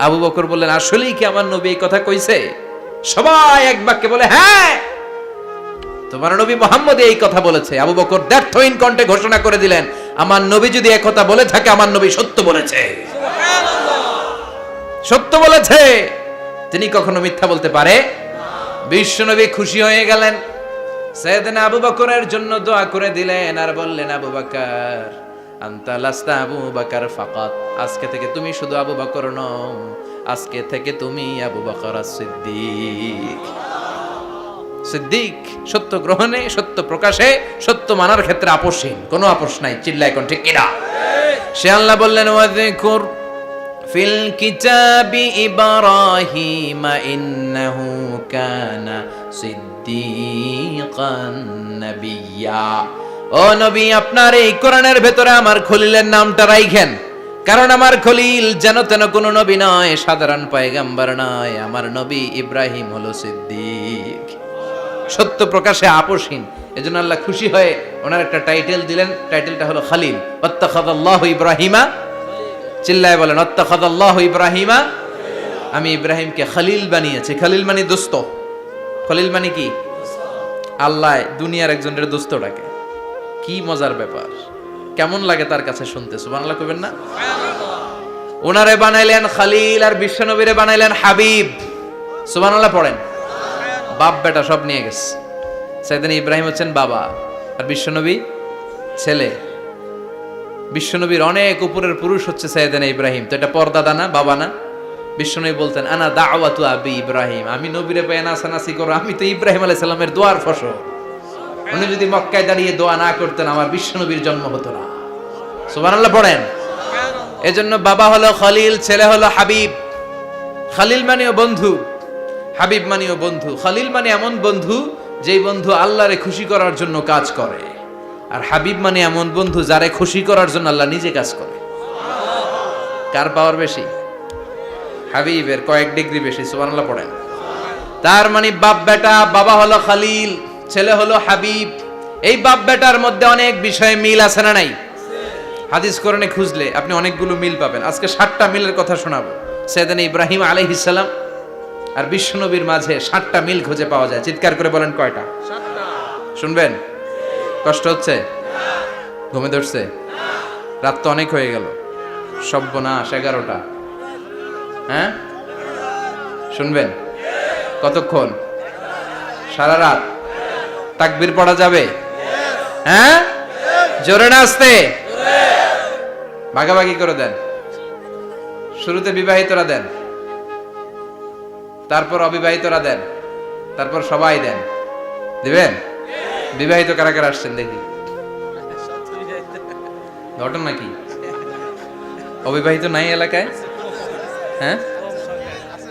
আবু বকর বললেন, আসলেই কি আমার নবী এই কথা কইছে? সবাই এক বাক্যে বলে, হ্যাঁ, তোমার নবী মুহাম্মদ এই কথা বলেছে। আবু বকর দ্ব্যর্থহীন কণ্ঠে ঘোষণা করে দিলেন, আমার নবী যদি এই কথা বলে থাকে, আমার নবী সত্য বলেছে, সত্য বলেছে, তিনি কখনো মিথ্যা বলতে পারে? বিশ্ব নবী খুশি হয়ে গেলেন, সাইয়েদনা আবু বকরের জন্য দোয়া করে দিলেন আর বললেন, আবু বকর আনতা লাস্তা আবু বকর ফাকাত, আজকে থেকে তুমি শুধু আবু বকর নও, আজকে থেকে তুমি আবু বকর as-সিদ্দিক। সিদ্দিক, সত্য গ্রহণে, সত্য প্রকাশে, সত্য মানার ক্ষেত্রে আপোষহীন, কোনো আপোষ নাই। চিল্লায় কোন ঠিক কিনা? সে আল্লাহ বললেন, ওয়াযকুর ফিল কিতাবি ইব্রাহিম ইন্নাহু কানা সিদ্দিকান নাবিয়্যা। ও নবী, আপনার এই কোরআনের ভেতরে আমার খলিলের নামটা রাখেন, কারণ আমার খলিল যেন তেন কোনো নবী নয়, সাধারণ পয়গম্বর নয়, আমার নবী ইব্রাহিম হলো সিদ্দিক, সত্য প্রকাশে আপোষহীন। এজন্য আল্লাহ খুশি হয়ে ওনার একটা টাইটেল দিলেন, টাইটেলটা হলো খলিল। ওয়াত্তাখাযাল্লাহু ইব্রাহিমা, চিল্লায় বলেন, ওয়াত্তাখাযাল্লাহু ইব্রাহিমা, আমি ইব্রাহিমকে খলিল বানিয়েছি। খলিল মানে দোস্ত। খলিল মানে কি? আল্লাহ দুনিয়ার একজনের দোস্ত ডাকে। কি মজার ব্যাপার, কেমন লাগে তার কাছে শুনতে? সুবহানাল্লাহ কইবেন না? ওনারে বানাইলেন খলিল আর বিশ্বনবীরে বানাইলেন হাবিব। সুবহানাল্লাহ পড়েন। বাপ বেটা সব নিয়ে গেছে। সাইয়েদনা ইব্রাহিম হচ্ছেন বাবা আর বিশ্বনবী ছেলে। বিশ্বনবীর অনেক উপরের পুরুষ হচ্ছে সাইয়েদনা ইব্রাহিম। তো এটা পরদাদা না, বাবা না? বিশ্বনবী বলতেন, আনা দাওয়াতু আবি ইব্রাহিম, আমি নবীরে পেয়ে নাচানাচি করো, আমি তো ইব্রাহিম আলাইহিস সালামের দোয়ার ফসল। উনি যদি মক্কায় দাঁড়িয়ে দোয়া না করতেন, আমার বিশ্বনবীর জন্ম হতো না। সুবহানাল্লাহ পড়েন। এজন্য বাবা হলো খলিল, ছেলে হলো হাবিব। খলিল মানেও বন্ধু, হাবিব মানেও বন্ধু। খলিল মানে এমন বন্ধু যেই বন্ধু আল্লাহরে খুশি করার জন্য কাজ করে, আর হাবিব মানে এমন বন্ধু যারে খুশি করার জন্য আল্লাহ নিজে কাজ করে। কার পাওয়ার বেশি? হাবিবের কয়েক ডিগ্রি বেশি। সুবহানাল্লাহ পড়েন। তার মানে বাপ বেটা, বাবা হলো খলিল, ছেলে হলো হাবিব। এই বাপ বেটার মধ্যে অনেক বিষয়ে মিল আছে না নাই? হাদিস কোরআনে খুঁজলে আপনি অনেকগুলো মিল পাবেন। আজকে 7টা মিলের কথা শোনাবো। সাইয়েদনা ইব্রাহিম আলাইহিস সালাম আর বিশ্বনবীর মাঝে 7টা মিল খুঁজে পাওয়া যায়। চিৎকার করে বলেন, কয়টা? 7টা। শুনবেন? কষ্ট হচ্ছে? ঘুমে ধরছে? রাত তো অনেক হয়ে গেল। সর্বনাশ, 11টা। হ্যাঁ, শুনবেন? কতক্ষণ? সারা রাত? তাকবীর পড়া যাবে? হ্যাঁ, জোরে না আস্তে? ভাগাভাগি করে দেন। শুরুতে বিবাহিতরা দেন, তারপর অবিবাহিতরা দেন, তারপর সবাই দেন। দিবেন? বিবাহিত কারা কারা আসছেন দেখি? ঘটনা কি? অবিবাহিত নাই এলাকায়? হ্যাঁ,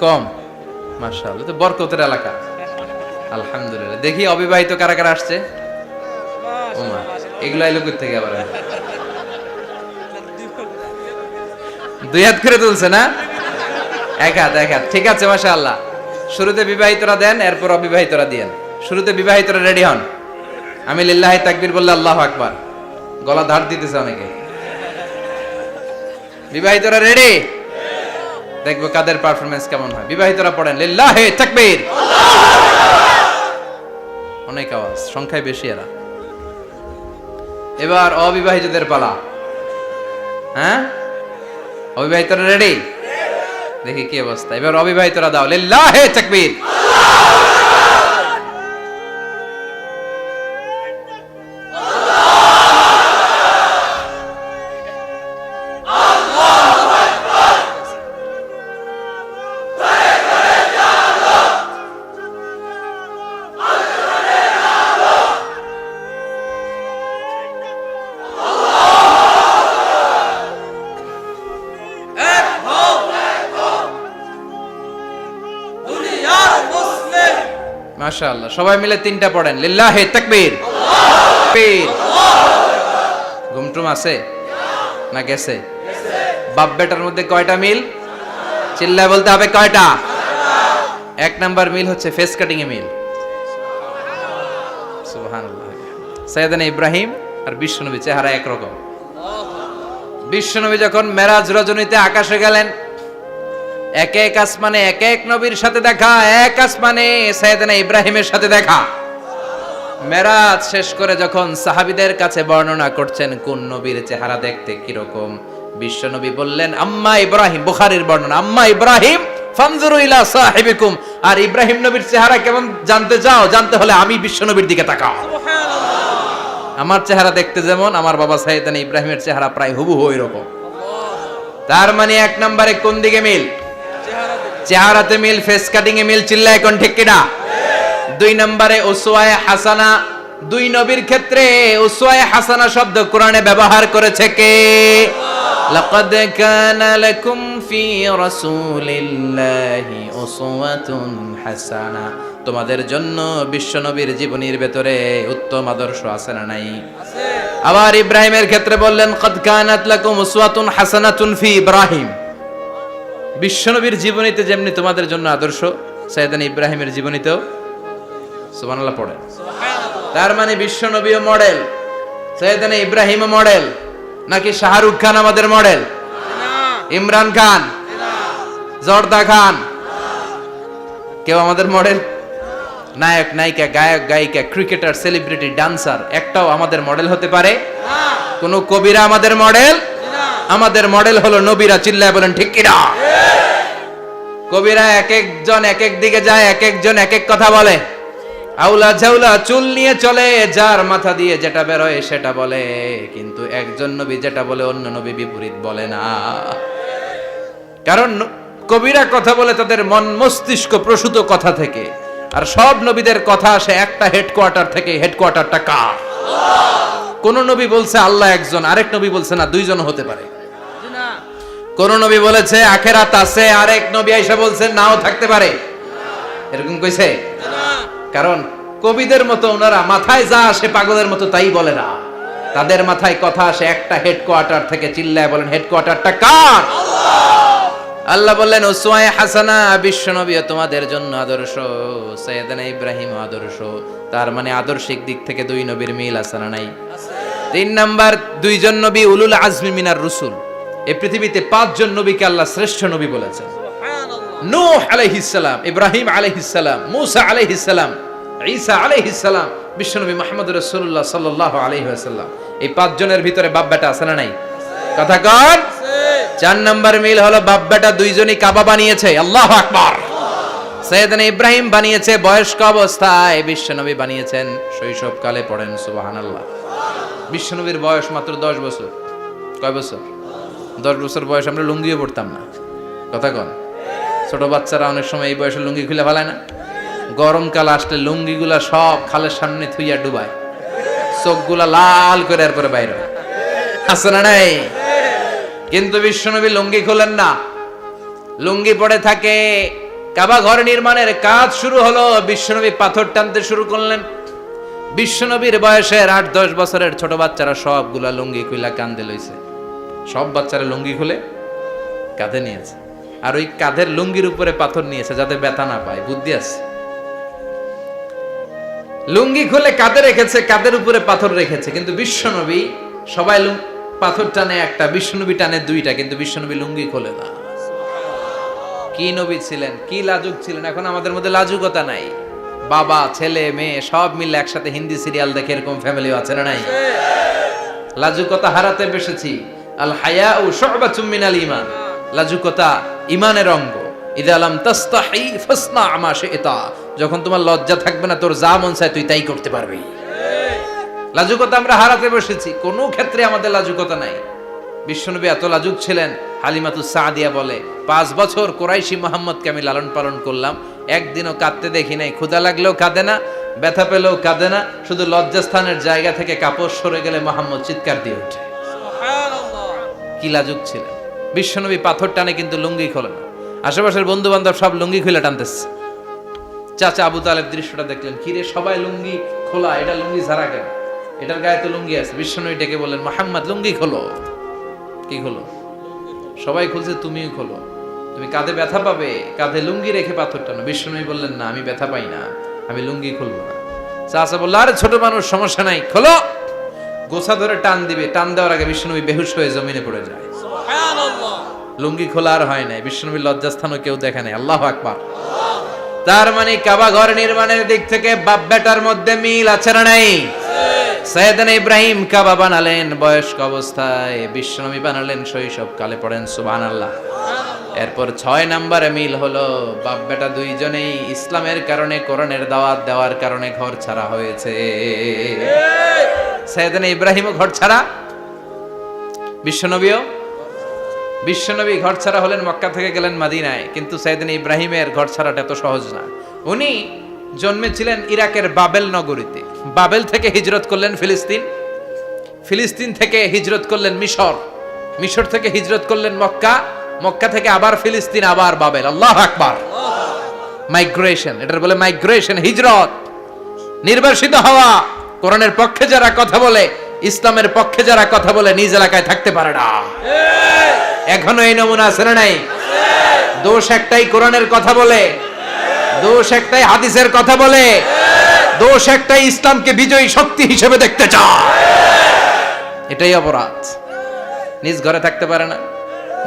কম। মাশাআল্লাহ, তো বরকতের এলাকা। আলহামদুলিল্লাহ। দেখি অবিবাহিত কারা কারা আসছে? ওমা, এগুলা এলো কই থেকে আবার? 2 হাত করে তুলছে না? 1 হাত, 1 হাত। ঠিক আছে, মাশাআল্লাহ। শুরুতে বিবাহিতরা দেন, এরপর অবিবাহিতরা দিয়েন। শুরুতে বিবাহিতরা রেডি হন। আমি লিল্লাহি তাকবীর বললে আল্লাহু আকবার। গলা ধার দিতেছে অনেকে। বিবাহিতরা রেডি? দেখবো কাদের পারফরম্যান্স কেমন হয়। বিবাহিতরা পড়েন, লিল্লাহি তাকবীর। অনেক আওয়াজ, সংখ্যায় বেশি এরা। এবার অবিবাহিতদের পালা। হ্যাঁ, অবিবাহিতরা রেডি? দেখি কি অবস্থা। এবার অবিবাহিতরা দাও, লিল্লাহি তাকবীর। মাশাআল্লাহ, সবাই মিলে 3টা পড়েন, লিল্লাহি তাকবীর। ঘুমটুম আছে না গেছে? বাপ বেটার মধ্যে কয়টা মিল? চিল্লায় বলতে হবে, কয়টা? 1 নাম্বার মিল হচ্ছে ফেস কাটিং এ মিল। সুবহানাল্লাহ। সাইয়েদনা ইব্রাহিম আর বিশ্বনবী চেহারা একরকম। বিশ্বনবী যখন মেরাজ রজনীতে আকাশে গেলেন, এক এক আসমানে এক এক নবীর সাথে দেখা, এক আসমানে সাইয়েদনা ইব্রাহিমের সাথে দেখা। মেরাজ শেষ করে যখন সাহাবীদের কাছে বর্ণনা করছেন কোন নবীর চেহারা দেখতে কিরকম, বিশ্ব নবী বললেন আম্মা ইব্রাহিম, বুখারীর বর্ণনা, আম্মা ইব্রাহিম ফানজুরু ইলা সাহিবিকুম, আর ইব্রাহিম নবীর চেহারা কেমন জানতে চাও, জানতে হলে আমি বিশ্ব নবীর দিকে তাকাও। আমার চেহারা দেখতে যেমন, আমার বাবা সাইয়েদনা ইব্রাহিমের চেহারা প্রায় হুবহু ওইরকম। তার মানে এক নম্বরে কোন দিকে মিল? চেহারাতে মিল, ফেস কাটিং এ মিল, চিল্লায় কোন ঠিক কিনা? দুই নম্বরে উসওয়ায়ে হাসানা, দুই নবীর ক্ষেত্রে উসওয়ায়ে হাসানা শব্দ কোরআনে ব্যবহার করেছে কে? লাকাদ কানা লাকুম ফি রাসূলিল্লাহি উসওয়াতুন হাসানা, তোমাদের জন্য বিশ্ব নবীর জীবনীর ভেতরে উত্তম আদর্শ আছে না নাই? আছে। আবার ইব্রাহিমের ক্ষেত্রে বললেন কাদ কানাত লাকুম উসওয়াতুন হাসানাতুন ফি ইব্রাহিম, বিশ্ব নবীর জীবনীতে যেমনি তোমাদের জন্য আদর্শ, সাইয়েদনা ইব্রাহিমের জীবনীতেও সুবহানাল্লাহ পড়ে। তার মানে বিশ্ব নবীও মডেল, সাইয়েদনা ইব্রাহিমও মডেল, নাকি শাহরুখ খান আমাদের মডেল? ইমরান খান, জর্দা খান, কেউ আমাদের মডেল? নায়ক নায়িকা, গায়ক গায়িকা, ক্রিকেটার, সেলিব্রিটি, ডান্সার একটাও আমাদের মডেল হতে পারে? কোন কবিরা আমাদের মডেল? আমাদের মডেল হলো নবীরা, চিল্লায় বলেন ঠিক কিনা? কবিরা এক একজন এক এক দিকে যায়, এক একজন এক এক কথা বলে, আউলা ঝাউলা চুল নিয়ে চলে, যার মাথা দিয়ে যেটা বের হয় সেটা বলে, কিন্তু একজন নবী যেটা বলে অন্য নবী বিপরীত বলে না। কারণ কবিরা কথা বলে তাদের মন মস্তিষ্ক প্রসূত কথা থেকে, আর সব নবীদের কথা আসে একটা হেডকোয়ার্টার থেকে। হেডকোয়ার্টারটা কার? কোন নবী বলছে আল্লাহ একজন, আরেক নবী বলছে না দুইজন হতে পারে। কোন নবী বলেছে আখিরাত আছে, আরেক নবী আইসা বলছে নাও থাকতে পারে, এরকম কইছে? কারণ কবিদের মতো ওনারা মাথায় যা আসে পাগলের মতো তাই বলে না, তাদের মাথায় কথা আসে একটা হেডকোয়ার্টার থেকে। চিল্লায় বলেন হেডকোয়ার্টারটা কার? আল্লাহ বললেন উসওয়ায়ে হাসানা, বিশ্ব নবী তোমাদের জন্য আদর্শ, সাইয়েদনা ইব্রাহিম আদর্শ। তার মানে আদর্শিক দিক থেকে দুই নবীর মিল আছে না নাই? তিন নাম্বার, দুইজন নবী উলুল আজমি মিনার রুসুল। এই পৃথিবীতে পাঁচজন নবীকে আল্লাহ শ্রেষ্ঠ নবী বলেছেন। নূহ আলাইহিস সালাম, ইব্রাহিম আলাইহিস সালাম, মূসা আলাইহিস সালাম, ঈসা আলাইহিস সালাম, বিশ্বনবী মুহাম্মদ রাসূলুল্লাহ সাল্লাল্লাহু আলাইহি ওয়াসাল্লাম। এই পাঁচজনের ভিতরে বাপ বেটা আছে না নাই? কথা কন। চার নাম্বার মিল হলো বাপ বেটা দুইজনই কাবা বানিয়েছে। আল্লাহু আকবার। সাইয়েদনা ইব্রাহিম বানিয়েছে বয়স্ক অবস্থায়, বিশ্বনবী বানিয়েছেন শৈশবকালে। পড়েন সুবহানাল্লাহ। বিশ্বনবীর বয়স মাত্র 10 বছর। কয় বছর? 10 বছর বয়স আমরা লুঙ্গিও পড়তাম না। কথা কন। ছোট বাচ্চারা অনেক সময় এই বয়সে লুঙ্গি খুলে ফেলায় না? গরমকাল আসলে লুঙ্গিগুলা সব খালের সামনে থুইয়া ডুবায়, চোখগুলা লাল করে এরপরে বাইরে হয়। আছে না নাই? কিন্তু বিশ্বনবী লুঙ্গি খোলেন না, লুঙ্গি পড়ে থাকে। কাবা ঘর নির্মাণের কাজ শুরু হলো, বিশ্বনবী পাথর টানতে শুরু করলেন। বিশ্বনবীর বয়সের 8-10 বছরের ছোট বাচ্চারা সবগুলা লুঙ্গি খুইলা কাঁধে লইছে। সব বাচ্চারা লুঙ্গি খুলে কাঁধে নিয়েছে, আর ওই কাঁধের লুঙ্গির উপরে পাথর নিয়েছে যাতে ব্যথা না পায়। বুদ্ধি আছে। লুঙ্গি খুলে কাঁধে রেখেছে, কাঁধের উপরে পাথর রেখেছে। কিন্তু বিশ্বনবী সবাই পাথর টানে একটা, বিশ্বনবী টানে দুইটা, কিন্তু বিশ্বনবী লুঙ্গি খোলে না। কি নবী ছিলেন, কি লাজুক ছিলেন। এখন আমাদের মধ্যে লাজুকতা নাই। বাবা ছেলে মেয়ে সব মিলে একসাথে হিন্দি সিরিয়াল দেখে, এরকম ফ্যামিলিও আছে না নাই? লাজুকতা হারাতে বসেছি। আল হায়াউ শুবাতুম মিনাল ঈমান। লাজুকতা ঈমানের অঙ্গ। ইযা লাম তাস্তাহি ফাসনা মা শি'তা। যখন তোমার লজ্জা থাকবে না, তোর যা মন চায় তুই তাই করতে পারবি। লাজুকতা আমরা হারাতে বসেছি, কোনো ক্ষেত্রে আমাদের লাজুকতা নাই। বিশ্বনবী এত লাজুক ছিলেন, হালিমাতুস সাদিয়া বলে 5 বছর কুরাইশি মুহাম্মদকে আমি লালন পালন করলাম, একদিনও কাঁদতে দেখি নাই। ক্ষুধা লাগলেও কাঁদে না, ব্যথা পেলেও কাঁদে না, শুধু লজ্জাস্থানের জায়গা থেকে কাপড় সরে গেলে মুহাম্মদ চিৎকার দিয়ে ওঠে। সুবহানাল্লাহ। কি লাজুক ছিলেন। বিশ্বনবী পাথর টানে কিন্তু লুঙ্গি খোলে না। আশেপাশের বন্ধু বান্ধব সব লুঙ্গি খুলে টানতেছে। চাচা আবু তালেব দৃশ্যটা দেখলেন, কিরে সবাই লুঙ্গি খোলা, এটা লুঙ্গি ছাড়া কেন? এটার গায়ে তো লুঙ্গি আছে। বিশ্বনবী ডেকে বললেন, মুহাম্মদ লুঙ্গি খোলো। কি খোলো? সবাই খুলছে, তুমিও খোলো। তুমি কাঁধে ব্যথা পাবে, কাঁধে লুঙ্গি রেখে পাথর টানো। বিশ্বনবী বললেন, না আমি ব্যথা পাই না, আমি লুঙ্গি খুলবো না। চাচা বলল, আরে ছোট মানুষ, সমস্যা নাই, খোলো। গোছা ধরে টান দিবে, টান দেওয়ার আগে বিশ্বনবী বেহুশ হয়ে জমিনে পড়ে যায়। সুবহানাল্লাহ। লুঙ্গি খোলা আর হয় নাই, বিশ্বনবীর লজ্জাস্থানও কেউ দেখে নাই। আল্লাহু আকবার। তার মানে কাবা ঘর নির্মাণের দিক থেকে বাপ বেটার মধ্যে মিল আছে না নাই? সাইয়েদনা ইব্রাহিম কাবা বানালেন বয়স্ক অবস্থায়, বিশ্বনবী বানালেন শৈশবকালে। পড়েন সুবহানাল্লাহ। এরপর 6 নম্বরে মিল হলো বাপ বেটা দুইজনেই ইসলামের কারণে, কোরআনের দাওয়াত দেওয়ার কারণে ঘর ছাড়া হয়েছে। সাইয়েদনা ইব্রাহিমও ঘর ছাড়া, বিশ্বনবী ঘর ছাড়া হলেন, মক্কা থেকে গেলেন মদিনায়। কিন্তু সাইয়েদনা ইব্রাহিমের ঘর ছাড়াটা এত সহজ না। উনি জন্মেছিলেন ইরাকের বাবেল নগরীতে। বাবেল থেকে হিজরত করলেন ফিলিস্তিন, ফিলিস্তিন থেকে হিজরত করলেন মিশর, মিশর থেকে হিজরত করলেন মক্কা, মক্কা থেকে আবার ফিলিস্তিন, আবার বাবেল। আল্লাহু আকবার। মাইগ্রেশন, এটার বলে মাইগ্রেশন, হিজরত, নির্বাসিত হওয়া। কোরআনের পক্ষে যারা কথা বলে, ইসলামের পক্ষে যারা কথা বলে, নিজ এলাকায় থাকতে পারে না। এখনো এই নমুনা আছে না নাই? দোষ একটাই, কোরআনের কথা বলে। দোষ একটাই, হাদিসের কথা বলে। দোষ একটাই, ইসলামকে বিজয়ী শক্তি হিসেবে দেখতে চায়। এটাই অপরাধ। নিজ ঘরে থাকতে পারে না,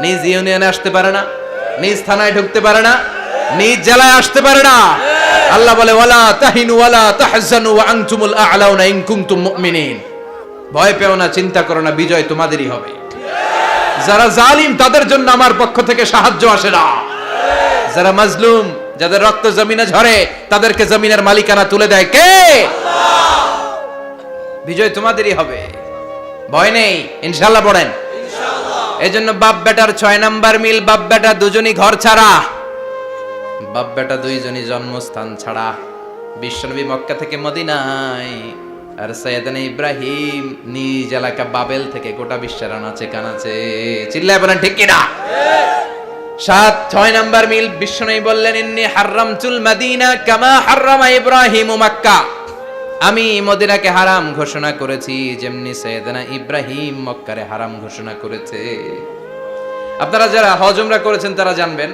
নিজ ইউনিয়নে আসতে পারে না, নিজ থানায় ঢুকতে পারে না, নিজ জেলায় আসতে পারে না। আল্লাহ বলে ওয়ালা তাহিনু ওয়ালা তাহজানু ওয়া আনতুমুল আ'লাউনা ইন কুনতুম মুমিনিন। ভয় পেও না, চিন্তা করো না, বিজয় তোমাদেরই হবে। যারা জালিম তাদের জন্য আমার পক্ষ থেকে সাহায্য আসে না। যারা মাজলুম, যাদের রক্ত জমিনে ঝরে, তাদেরকে জমিনের মালিকানা তুলে দেয় কে? আল্লাহ। বিজয় তোমাদেরই হবে, ভয় নেই, ইনশাআল্লাহ। পড়েন ইনশাআল্লাহ। এজন্য বাপ বেটার 6 নাম্বার মিল, বাপ বেটা দুজনই ঘর ছাড়া, বাপ বেটা দুইজনই জন্মস্থান ছাড়া। বিশ্বনবী মক্কা থেকে মদিনায়, আর সাইয়েদনা ইব্রাহিম নিজ এলাকা বাবেল থেকে গোটা বিশ্বের আনাচে কানাচে। চিল্লায় বলেন ঠিক কিনা? 6 নাম্বার মিল, বিশ্বনবী বললেন ইন্নী হারামতুল মদিনা কামা হারামা ইব্রাহিম মক্কা। আমি মদিনাকে হারাম ঘোষণা করেছি যেমনি সাইয়েদনা ইব্রাহিম মক্কারে হারাম ঘোষণা করেছে। আপনারা যারা হজ উমরা করেছেন তারা জানবেন,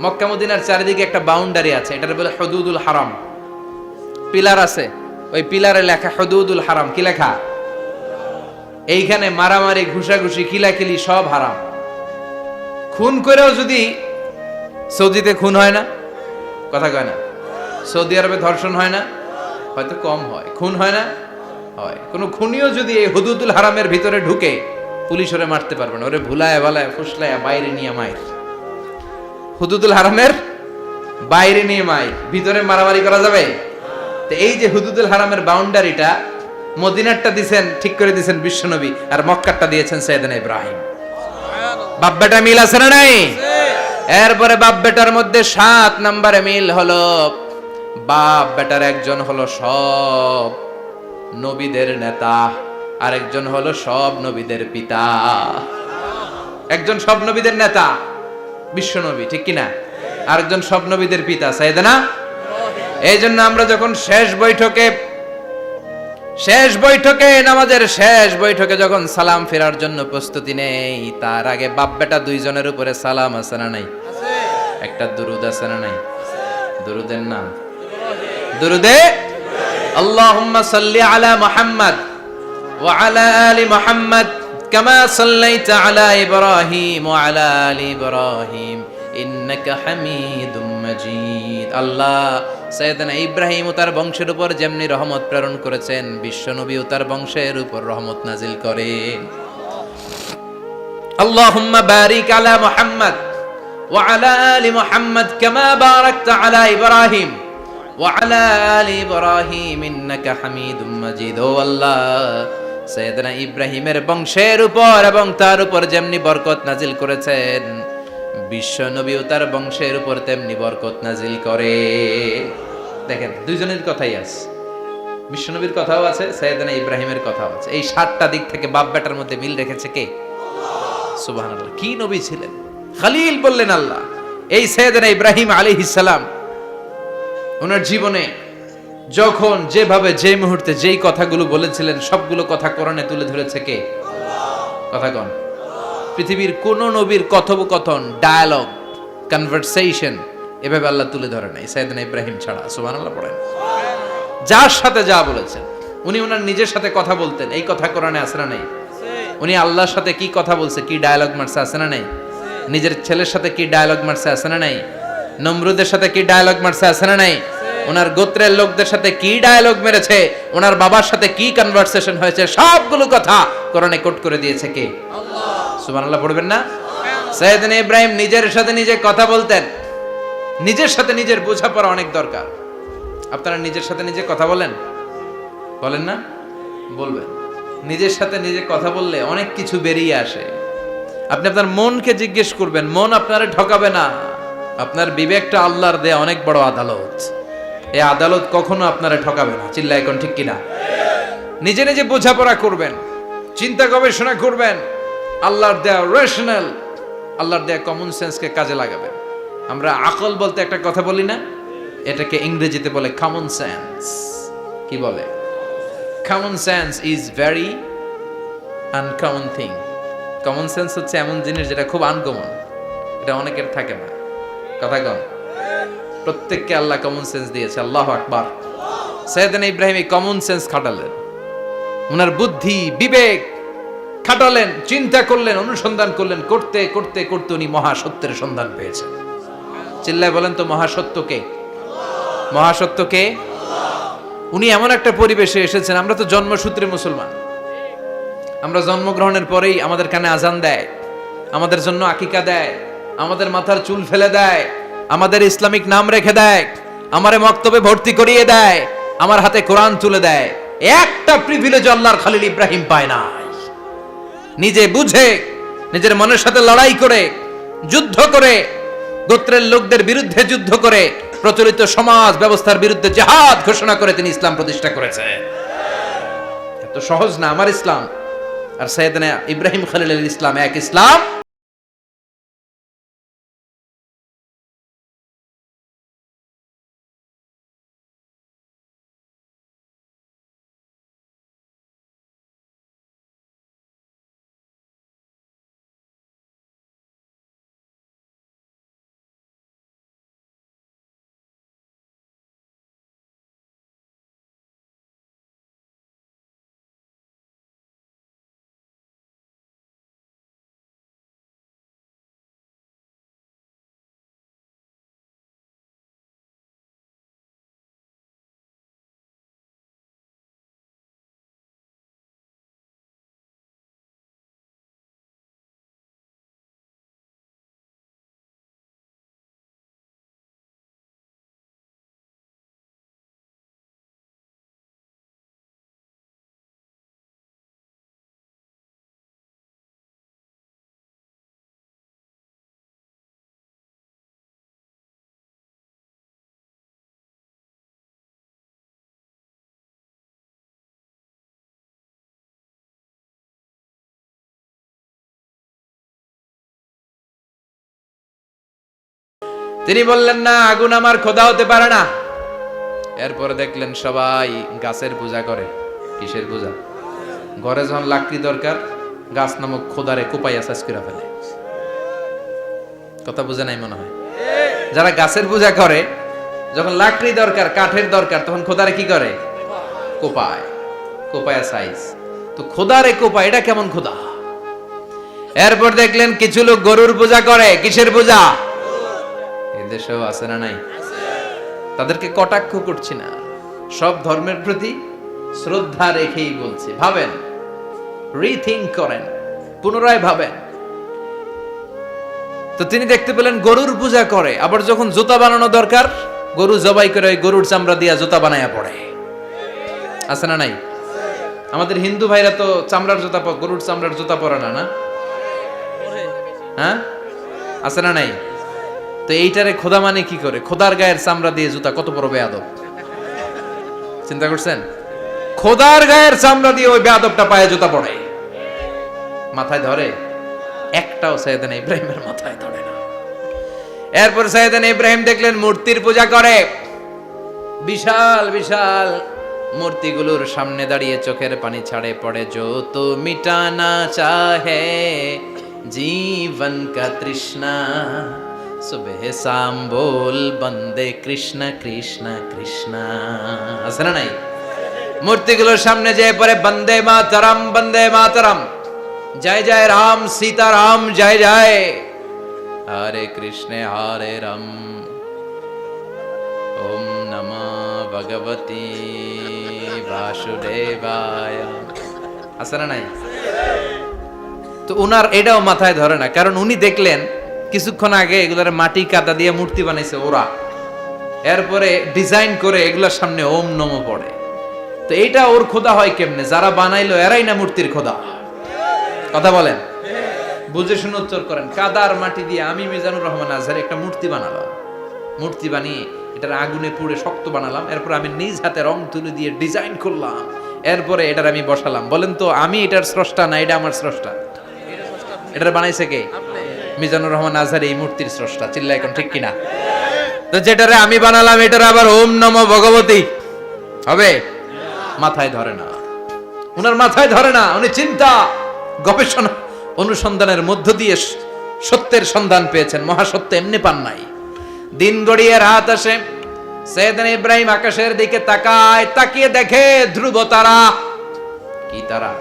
মক্কা মদিনার চারিদিকে একটা বাউন্ডারি আছে, এটার বলে হুদুদুল হারাম। পিলার আছে, ওই পিলারে লেখা হুদুদুল হারাম। কি লেখা? এইখানে মারামারি, ঘুষাঘুষি, কিলাকিলি সব হারাম। খুন করেও যদি, সৌদিতে খুন হয় না, কথা কয় না? সৌদি আরবে ধর্ষণ হয় না, হয়তো কম হয়, খুন হয় না, হয়। কোন খুনিও যদি এই হুদুদুল হারামের ভিতরে ঢুকে, পুলিশ ওরে মারতে পারবে না। ওরে ভুলায় ভালায় ফুসলায় বাইরে নিয়ে মায়ের, হুদুদুল হারামের বাইরে নিয়ে মায়ের, ভিতরে মারামারি করা যাবে? তো এই যে হুদুদুল হারামের বাউন্ডারিটা, মদিনারটা দিয়েছেন, ঠিক করে দিয়েছেন বিশ্বনবী, আর মক্কারটা দিয়েছেন সাইয়েদনা ইব্রাহিম। বাপ বেটা মিল আছে না নাই? এরপরে বাপ বেটার মধ্যে 7 নম্বরে মিল হলো, বাপ বেটার একজন হলো সব নবীদের নেতা, আর একজন হলো সব নবীদের পিতা। একজন সব নবীদের নেতা বিশ্বনবী, ঠিক কিনা? আরেকজন সব নবীদের পিতা সাইয়েদনা। এই জন্য আমরা যখন শেষ বৈঠকে নামাজের শেষ বৈঠকে যখন সালাম ফেরার জন্য প্রস্তুতি নেই, তার আগে বাপ বেটা দুইজনের উপরে সালাম আছে না নাই? একটা দুরুদ আছে না নাই? দুরুদের নাম দুরুদে আল্লাহুম্মা সাল্লি আলা মুহাম্মদ ওয়া আলা আলি মুহাম্মদ কামা সাল্লাইতা আলা ইব্রাহিম ওয়া আলা আলি ইব্রাহিম ইন্নাকা হামিদুম মাজিদ। আল্লাহ সাইয়েদনা ইব্রাহিম ও তার বংশের উপর যেমনি রহমত প্রেরণ করেছেন, বিশ্বনবী ও তার বংশের উপর রহমত নাজিল করেন। আল্লাহুম্মা বারিক আলা মুহাম্মদ ওয়া আলা আলি মুহাম্মদ কামা বারাকতা আলা ইব্রাহিম ওয়া আলা আলি ইব্রাহিম ইন্নাকা হামিদুম মাজিদ। ও আল্লাহ, সাইয়েদনা ইব্রাহিমের বংশের উপর এবং তার উপর যেমনি বরকত নাজিল করেছেন, বিশ্বনবী ও তার বংশের উপর তেমনি বরকত নাজিল করে। দেখেন, দুইজনের কথাই আছে, বিশ্বনবীর কথাও আছে, সাইয়েদনা ইব্রাহিমের কথাও আছে। এই 7টা দিক থেকে বাপ বেটার মধ্যে মিল রেখেছে কে? সুবহানাল্লাহ। কি নবী ছিলেন! খলিল বললেন আল্লাহ। এই সাইয়েদনা ইব্রাহিম আলাইহিস সালাম ওনার জীবনে যখন যেভাবে, যে মুহূর্তে যেই কথাগুলো বলেছিলেন, সবগুলো কথা কোরআনে তুলে ধরেছে কে? কথা কন। পৃথিবীর কোন নবীর কথোপকথন, ডায়ালগ, কনভারসেশন এভাবে আল্লাহ তুলে ধরে নাই সাইয়েদনা ইব্রাহিম ছাড়া। সুবহানাল্লাহ পড়েন। যার সাথে যা বলেছেন, উনি ওনার নিজের সাথে কথা বলতেন, এই কথা কোরআনে আছে না নাই? উনি আল্লাহর সাথে কি কথা বলছে, কি ডায়ালগ মারছে, আছে না নাই? নিজের ছেলের সাথে কি ডায়লগ মারছে, আছে না নাই? নমরুদের সাথে কি ডায়লগ মারছে, আছে না নাই? ওনার গোত্রের লোকদের সাথে কি ডায়লগ মেরেছে, ওনার বাবার সাথে কি কনভারসেশন হয়েছে, সবগুলো কথা কোরআনে কোট করে দিয়েছে কে? আল্লাহ। সুবহানাল্লাহ পড়বেন না? সাইয়েদনা ইব্রাহিম নিজের সাথে নিজে কথা বলতেন। নিজের সাথে নিজের বোঝাপড়া অনেক দরকার। আপনারা নিজের সাথে নিজে কথা বলেন? বলেন না? বলবেন। নিজের সাথে নিজে কথা বললে অনেক কিছু বেরিয়ে আসে। আপনি আপনার মনকে জিজ্ঞেস করবেন, মন আপনারে ঠকাবে না। আপনার বিবেকটা আল্লাহর দেয়া অনেক বড় আদালত। এই আদালত কখনো আপনারে ঠকাবে না। চিল্লা এখন ঠিক কিনা? নিজে নিজে বোঝাপড়া করবেন, চিন্তা গবেষণা করবেন, আল্লাহর দেয়া রেশনাল, আল্লাহর দেয়া কমন সেন্সকে কাজে লাগাবেন। আমরা আকল বলতে একটা কথা বলি না, এটাকে ইংরেজিতে বলে কমন সেন্স। কি বলে? Common sense is very uncommon thing. Common sense হচ্ছে এমন জিনিস যেটা খুব আনকমন, এটা অনেকের থাকে না। কথা কম। প্রত্যেককে আল্লাহ কমন সেন্স দিয়েছে। আল্লাহু আকবার। সাইয়েদনা ইব্রাহিম এই কমন সেন্স খাটালেন, ওনার বুদ্ধি বিবেক খাটালেন, চিন্তা করলেন, অনুসন্ধান করলেন, করতে করতে করতে উনি মহাসত্যের সন্ধান পেয়েছেন। চিল্লায় বলেন তো মহাসত্যকে? মহাসত্যকে? উনি এমন একটা পরিবেশে এসেছেন, আমরা তো জন্মসূত্রে মুসলমান। আমরা জন্মগ্রহণের পরেই আমাদের কানে আজান দেয়, আমাদের জন্য আকিকা দেয়, আমাদের মাথার চুল ফেলে দেয়, আমাদের ইসলামিক নাম রেখে দেয়, আমারে মক্তবে ভর্তি করিয়ে দেয়, আমার হাতে কোরআন তুলে দেয়। একটা প্রিভিলেজ আল্লাহর খলিল ইব্রাহিম পায় না। নিজে বুঝে, নিজের মনের সাথে লড়াই করে, যুদ্ধ করে, গোত্রের লোকদের বিরুদ্ধে যুদ্ধ করে, প্রচলিত সমাজ ব্যবস্থার বিরুদ্ধে জিহাদ ঘোষণা করে তিনি ইসলাম প্রতিষ্ঠা করেছেন। এত সহজ না আমার ইসলাম আর সাইয়েদনা ইব্রাহিম খলিলের ইসলাম এক ইসলাম। তিনি বললেন না, আগুন আমার খোদা হতে পারে না। এরপরে দেখলেন সবাই গাছের পূজা করে। কিসের পূজা? ঘরে যখন লাকড়ি দরকার, গাছ নামক খোদারে কোপাইয়া সাজ করে ফেলে। কথা বুঝে নাই মনে হয়? যারা গাছের পূজা করে, যখন লাকড়ি দরকার, কাঠের দরকার, তখন খোদারে কি করে? কোপায়। কোপায়া সাইজ। তো খোদারে কোপায়, এটা কেমন খোদা? এরপর দেখলেন কিছু লোক গরুর পূজা করে। কিসের পূজা? এদেশেও আছে না নাই? তাদেরকে কটাক্ষ করছি না, সব ধর্মের প্রতি শ্রদ্ধা রেখেই বলছি। ভাবেন, রিথিঙ্ক করেন, পুনরায় ভাবেন। তো তিনি দেখতে পেলেন গরুর পূজা করে, আবার যখন জুতা বানানো দরকার, গরু জবাই করে গরুর চামড়া দিয়া জুতা বানায়া পড়ে। আছে না নাই? আমাদের হিন্দু ভাইরা তো চামড়ার জুতা, গরুর চামড়ার জুতা পরে না, না? হ্যাঁ, আছে না নাই? তো এইটারে খোদা মানে কি করে? খোদার গায়ের চামড়া দিয়ে জুতা, কত বড় বেয়াদব! চিন্তা করছেন? খোদার গায়ের চামড়া দিয়ে ওই বেয়াদবটা পায়ে জুতা পড়ে। মাথায় ধরে? একটাও সাইয়েদনা ইব্রাহিমের মাথায় ধরে না। এরপর সাইয়েদনা ইব্রাহিম দেখলেন মূর্তির পূজা করে। বিশাল বিশাল মূর্তিগুলোর সামনে দাঁড়িয়ে চোখের পানি ছাড়ে পড়ে। जो तो मिटाना चाहे जीवन का तृष्णा सुबह शाम बोल बंदे कृष्ण कृष्ण कृष्ण। আছে না নাই? মূর্তিগুলোর সামনে যেয়ে পড়ে বন্দে মাতরম, বন্দে মাতরম, জয় জয় রাম সীতারাম, জয় জয়। হরে কৃষ্ণ হরে রাম ওম নমঃ ভগবতে বাসুদেবায়। আছে না নাই? তো উনার এটাও মাথায় ধরে না, কারণ উনি দেখলেন কিছুক্ষণ আগে এগুলোর মাটি কাদা দিয়ে মূর্তি বানাইছে ওরা, এরপরে ডিজাইন করে এগুলোর সামনে ওম নমঃ পড়ে। তো এইটা ওর খোদা হয় কেমনে? যারা বানাইলো এরাই না মূর্তির খোদা? কথা বলেন, বুঝে শুনে উত্তর করেন। কাদার মাটি দিয়ে আমি মিজানুর রহমান আজহারি একটা মূর্তি বানালাম, মূর্তি বানিয়ে এটার আগুনে পুড়ে শক্ত বানালাম, এরপর আমি নিজ হাতে রং তুলি দিয়ে ডিজাইন করলাম, এরপরে এটার আমি বসালাম। বলেন তো আমি এটার স্রষ্টা না এটা আমার স্রষ্টা? এটার বানাইছে কে? মিজানুর রহমান আজহারি এই মূর্তির স্রষ্টা। চিল্লা এখন ঠিক কিনা? তো যেটারে আমি বানালাম এটার আবার ওম নমঃ ভগবতী হবে? মাথায় ধরে না, উনার মাথায় ধরে না। উনি চিন্তা গবেষণা অনুসন্ধানের মধ্য দিয়ে সত্যের সন্ধান পেয়েছেন। মহাসত্য এমনি পান নাই। দিন গড়িয়ে রাত আসে, সাইয়েদনা ইব্রাহিম আকাশের দিকে তাকায়, তাকিয়ে দেখে ধ্রুব তারা। কি তারা?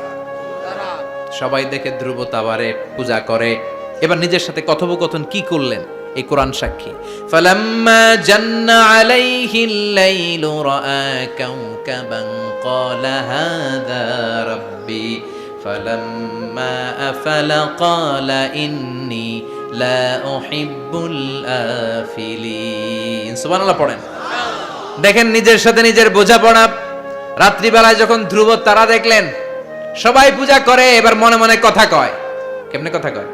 সবাই দেখে ধ্রুব তারারে পূজা করে। এবার নিজের সাথে কথোপকথন কি করলেন এই কোরআন সাক্ষী। ফালাম্মা জান্না আলাইহিল লাইলু রাআ কাওকাবান ক্বালা হাযা রাব্বি ফালাম্মা আফালা ক্বালা ইন্নী লা উহিব্বুল আফিলিন। সুবহানাল্লাহ পড়েন। দেখেন নিজের সাথে নিজের বোঝাপড়া। রাত্রিবেলায় যখন ধ্রুব তারা দেখলেন সবাই পূজা করে, এবার মনে মনে কথা কয়। কেমনে কথা কয়?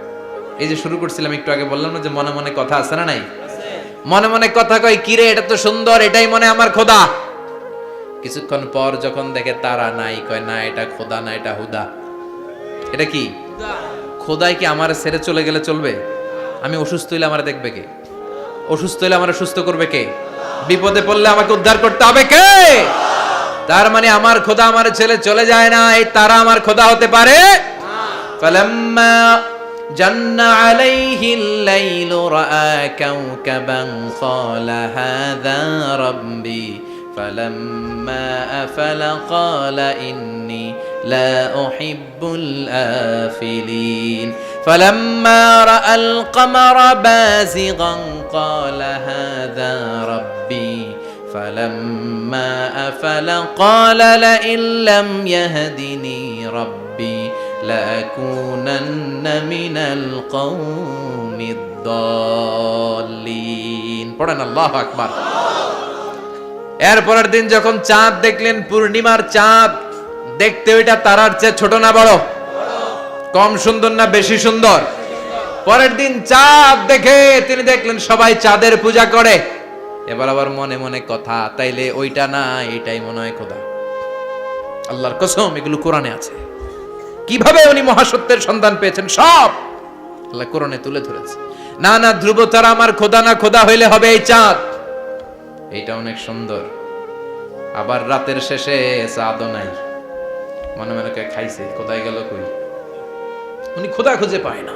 এই যে শুরু করছিলাম একটু আগে, বললাম না যে মনে মনে কথা আছে না নাই? মনে মনে কথা কয়, কিরে এটা তো সুন্দর, এটাই মনে আমার খোদা। কিছুক্ষণ পর যখন দেখে তারা নাই, কয় না এটা খোদা না, এটা হুদা। এটা কি? খোদাই কি আমার ছেড়ে চলে গেলে চলবে? আমি অসুস্থ হইলে আমার দেখবে কে? অসুস্থ হইলে আমার সুস্থ করবে কে? বিপদে পড়লে আমাকে উদ্ধার করতে হবে কে? তার মানে আমার খোদা আমার ছেলে চলে যায় না, এই তারা আমার খোদা হতে পারে? ফালাম্মা জান্না আলাইহিল লাইলু রাআ কাওকাবান ক্বালা হাযা রাব্বি ফালাম্মা আফালা ক্বালা ইন্নী লা উহিব্বুল আফিলিন ফালাম্মা রাআল কমারা বাযিগান ক্বালা হাযা রাব্বি فلما أفل قال لئن لم يهدني ربي لأكونن من القوم الضالين পড়েন আল্লাহু আকবার। এরপরের দিন যখন চাঁদ দেখলেন, পূর্ণিমার চাঁদ, দেখতে ওইটা তারার চেয়ে ছোট না বড়? কম সুন্দর না বেশি সুন্দর? পরের দিন চাঁদ দেখে তিনি দেখলেন সবাই চাঁদের পূজা করে। এবার আবার মনে মনে কথা, তাইলে ওইটা না এটাই মনে হয় খোদা। আল্লাহর কসম এগুলো কোরআনে আছে। কিভাবে উনি মহাসত্যের সন্ধান পেয়েছেন সব আল্লাহ কোরআনে তুলে ধরেছে। না না, ধ্রুব তারা আমার খোদা না, খোদা হইলে হবে এই চাঁদ। এইটা অনেক সুন্দর। আবার রাতের শেষে চাঁদও নাই, মনে মনে খাইছে খোদাই গেল কই? উনি খোদা খুঁজে পায় না,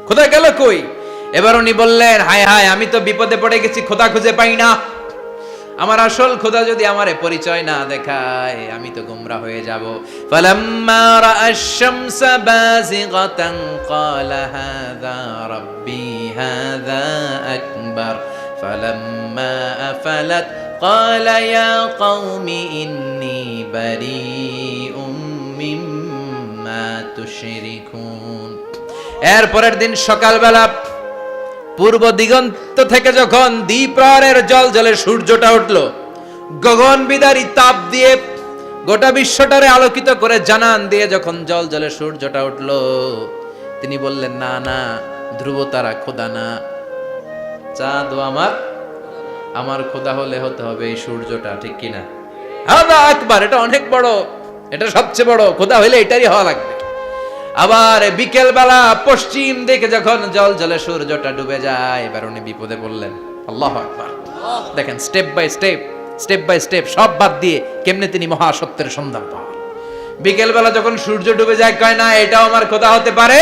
খোদা গেল কই? এবার উনি বললেন, হায় হায়, আমি তো বিপদে পড়ে গেছি, খোদা খুঁজে পাই না। আমার আসল খোদা যদি আমারে পরিচয় না দেখায় আমি তো গোমরাহ হয়ে যাব। ফালাম্মা রাআশ শামসা বাযিগাতান ক্বালা হাযা রাব্বি হাযা আকবার ফালাম্মা আফালাত ক্বালা ইয়া কওমি ইন্নী বারীউম মিম্মা তুশরিকুন। এর পরের দিন সকালবেলা পূর্ব দিগন্ত থেকে যখন দ্বিপ্রহরের জলজলে সূর্যটা উঠল, গগন বিদারী তাপ দিয়ে গোটা বিশ্বটারে আলোকিত করে জানান দিয়ে যখন জলজলে সূর্যটা উঠল, তিনি বললেন, না না, ধ্রুব তারা খোদা না, চাঁদ আমার খোদা হলে হতে হবে এই সূর্যটা। ঠিক কিনা? হাদা আকবার, এটা অনেক বড়, এটা সবচেয়ে বড়, খোদা হইলে এটারই হওয়া লাগবে। আবার বিকেল বেলা পশ্চিম দিকে যখন জল জলে সূর্যটা ডুবে যায়, এবার উনি বিপদে পড়লেন। আল্লাহু আকবার। দেখেন স্টেপ বাই স্টেপ সব বাদ দিয়ে কেমনে তিনি মহাসত্যের সন্ধান পান। বিকেল বেলা যখন সূর্য ডুবে যায়, কয় না এটাও আমার খোদা হতে পারে।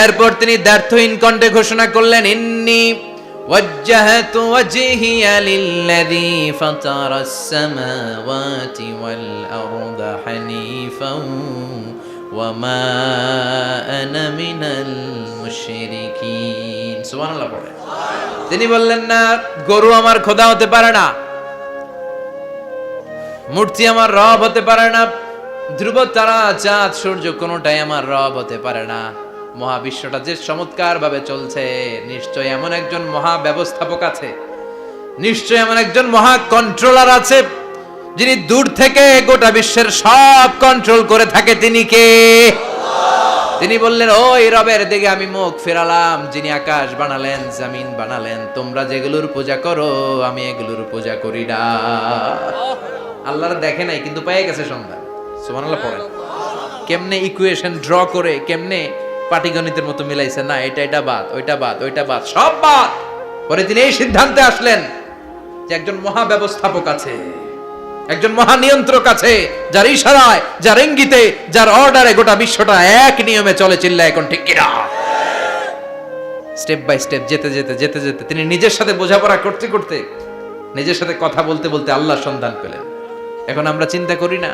এরপর তিনি দ্ব্যর্থহীন কণ্ঠে ঘোষণা করলেন, ইন্নী ওয়াজ্জাহতু ওয়াজহিয়া লিল্লাযী ফাতারাস সামাওয়াতি ওয়াল আরদা হানিফান ওয়া মা আনা মিনাল মুশরিকিন। সুবহানাল্লাহ পড়ে। তিনি বললেন না, গরু আমার খোদা হতে পারে না, মূর্তি আমার রব হতে পারে না, ধ্রুব তারা চাঁদ সূর্য কোনোটাই আমার রব হতে পারে না। মহাবিশ্বটা যে চমৎকার ভাবে চলছে, নিশ্চয় এমন একজন মহা ব্যবস্থাপক আছে, নিশ্চয় এমন একজন মহা কন্ট্রোলার আছে, যিনি দূর থেকে গোটা বিশ্বের সব কন্ট্রোল করে থাকে। তিনি কে? তিনি বললেন, ওই রবের দিকে আমি মুখ ফেরালাম, যিনি আকাশ বানালেন, জমিন বানালেন। তোমরা যেগুলোর পূজা করো আমি এগুলোর পূজা করি না। আল্লাহর দেখে নাই কিন্তু পেয়ে গেছে সন্ধান। সুবহানাল্লাহ পড়েন। কেমনে ইকুয়েশন ড্র করে, কেমনে পাটিগণিতের মতো মিলাইছে, না এটা এটা বাদ, ওইটা বাদ, ওইটা বাদ, সব বাদ। পরে তিনি এই সিদ্ধান্তে আসলেন যে একজন মহা ব্যবস্থাপক আছে, একজন মহা নিয়ন্ত্রক আছে, যার ইশারায়, যার ইঙ্গিতে, যার অর্ডারে গোটা বিশ্বটা এক নিয়মে চলে। চিল্লায় এখন ঠিক কিনা? স্টেপ বাই স্টেপ যেতে যেতে যেতে যেতে তিনি নিজের সাথে বোঝাপড়া করতে করতে, নিজের সাথে কথা বলতে বলতে আল্লাহর সন্ধান পেলেন। এখন আমরা চিন্তা করি না,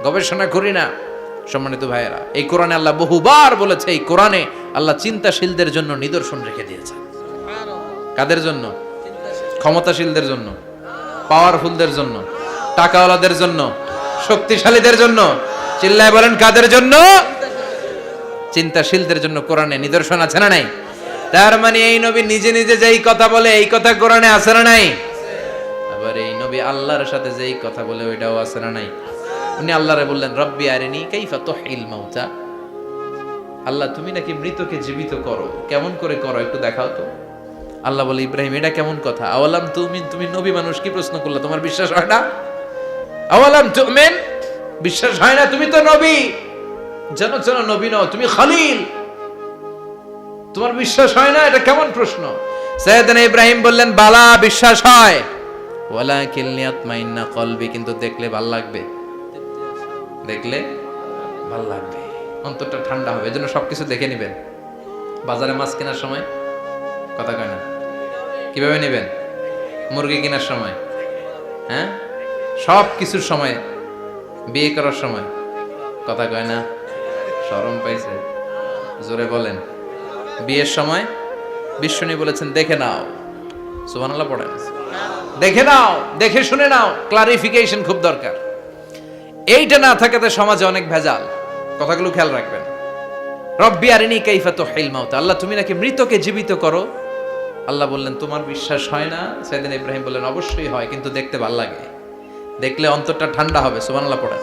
গবেষণা করি না। সম্মানিত ভাইয়েরা, এই কোরআনে আল্লাহ বহুবার বলেছে, এই কোরআনে আল্লাহ চিন্তাশীলদের জন্য নিদর্শন রেখে দিয়েছে। কাদের জন্য? ক্ষমতাশীলদের জন্য, পাওয়ারফুলদের জন্য, টাকাওয়ালাদের জন্য, শক্তিশালীদের জন্য। চিল্লায় বলেন কাদের জন্য? চিন্তাশীলদের জন্য কোরআনে নিদর্শন আছে না নাই? তার মানে এই নবী নিজে নিজে যেই কথা বলে, এই কথা কোরআনে আছে না নাই? আবার এই নবী আল্লাহর সাথে যেই কথা বলে, ওইটাও আছে না নাই? উনি আল্লাহরে বললেন, রব্বি আরিনি কাইফা তুহিল মাউতা। আল্লাহ তুমি নাকি মৃতকে জীবিত করো, কেমন করে করো একটু দেখাও তো। আল্লাহ বলে, ইব্রাহিম এটা কেমন কথা? আওয়ালাম তুমিন, তুমি নবী মানুষ কি প্রশ্ন করলা? তোমার বিশ্বাস হয় না? আওয়ালাম তুমিন, বিশ্বাস হয় না? তুমি তো নবী, জানো জানো নবী নও, তুমি খলিল, তোমার বিশ্বাস হয় না? এটা কেমন প্রশ্ন? সাইয়েদনা ইব্রাহিম বললেন, বালা বিশ্বাস হয়, ওয়ালাকিন লিয়াতমাইন্না কলবি, কিন্তু দেখলে ভাল লাগবে, দেখলে ভাল লাগবে, অন্তরটা ঠান্ডা হবে। এজন্য সবকিছু দেখে নেবেন। বাজারে মাছ কেনার সময় কথা কয় না, কিভাবে নেবেন? মুরগি কেনার সময়, হ্যাঁ, সব কিছুর সময়, বিয়ে করার সময় কথা কয় না, শরম পাইছে, জোরে বলেন। বিয়ের সময় বিশ্বনী বলেছেন, দেখে নাও। সুবহানাল্লাহ পড়েন। দেখে নাও, দেখে শুনে নাও, ক্লারিফিকেশন খুব দরকার। এইটা না থাকাতে সমাজে অনেক ভেজাল। কথাগুলো খেয়াল রাখবেন। রব্বি আরিনি কাইফা তুহিল মাউতা, আল্লাহ তুমি নাকি মৃতকে জীবিত করো। আল্লাহ বললেন, তোমার বিশ্বাস হয় না? সাইয়েদনা ইব্রাহিম বললেন, অবশ্যই হয়, কিন্তু দেখতে ভালো লাগে, দেখলে অন্তরটা ঠান্ডা হবে। সুবহানাল্লাহ পড়েন।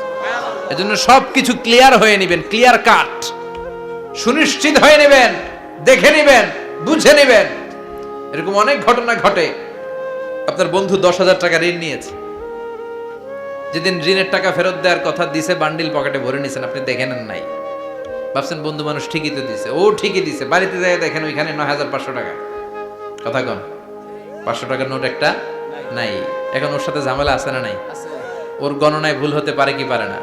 এজন্য সবকিছু ক্লিয়ার হয়ে নেবেন, ক্লিয়ার কাট, সুনিশ্চিত হয়ে নেবেন, দেখে নেবেন, বুঝে নেবেন। এরকম অনেক ঘটনা ঘটে। আপনার বন্ধু 10,000 টাকা ঋণ নিয়েছে, যেদিন ঋণের টাকা ফেরত দেওয়ার কথা দিছে, বান্ডিল পকেটে ভরে নিয়েছেন, আপনি দেখে নেন নাই। ভাবছেন বন্ধু মানুষ ঠিকই তো দিছে, ও ঠিকই দিছে। বাড়িতে যাই দেখেন ওইখানে 9,500 টাকা। কথা কন, 500 টাকার নোট একটা নাই। এখন ওর সাথে ঝামেলা আছে না নাই? ওর গণনায় ভুল হতে পারে কি পারে না?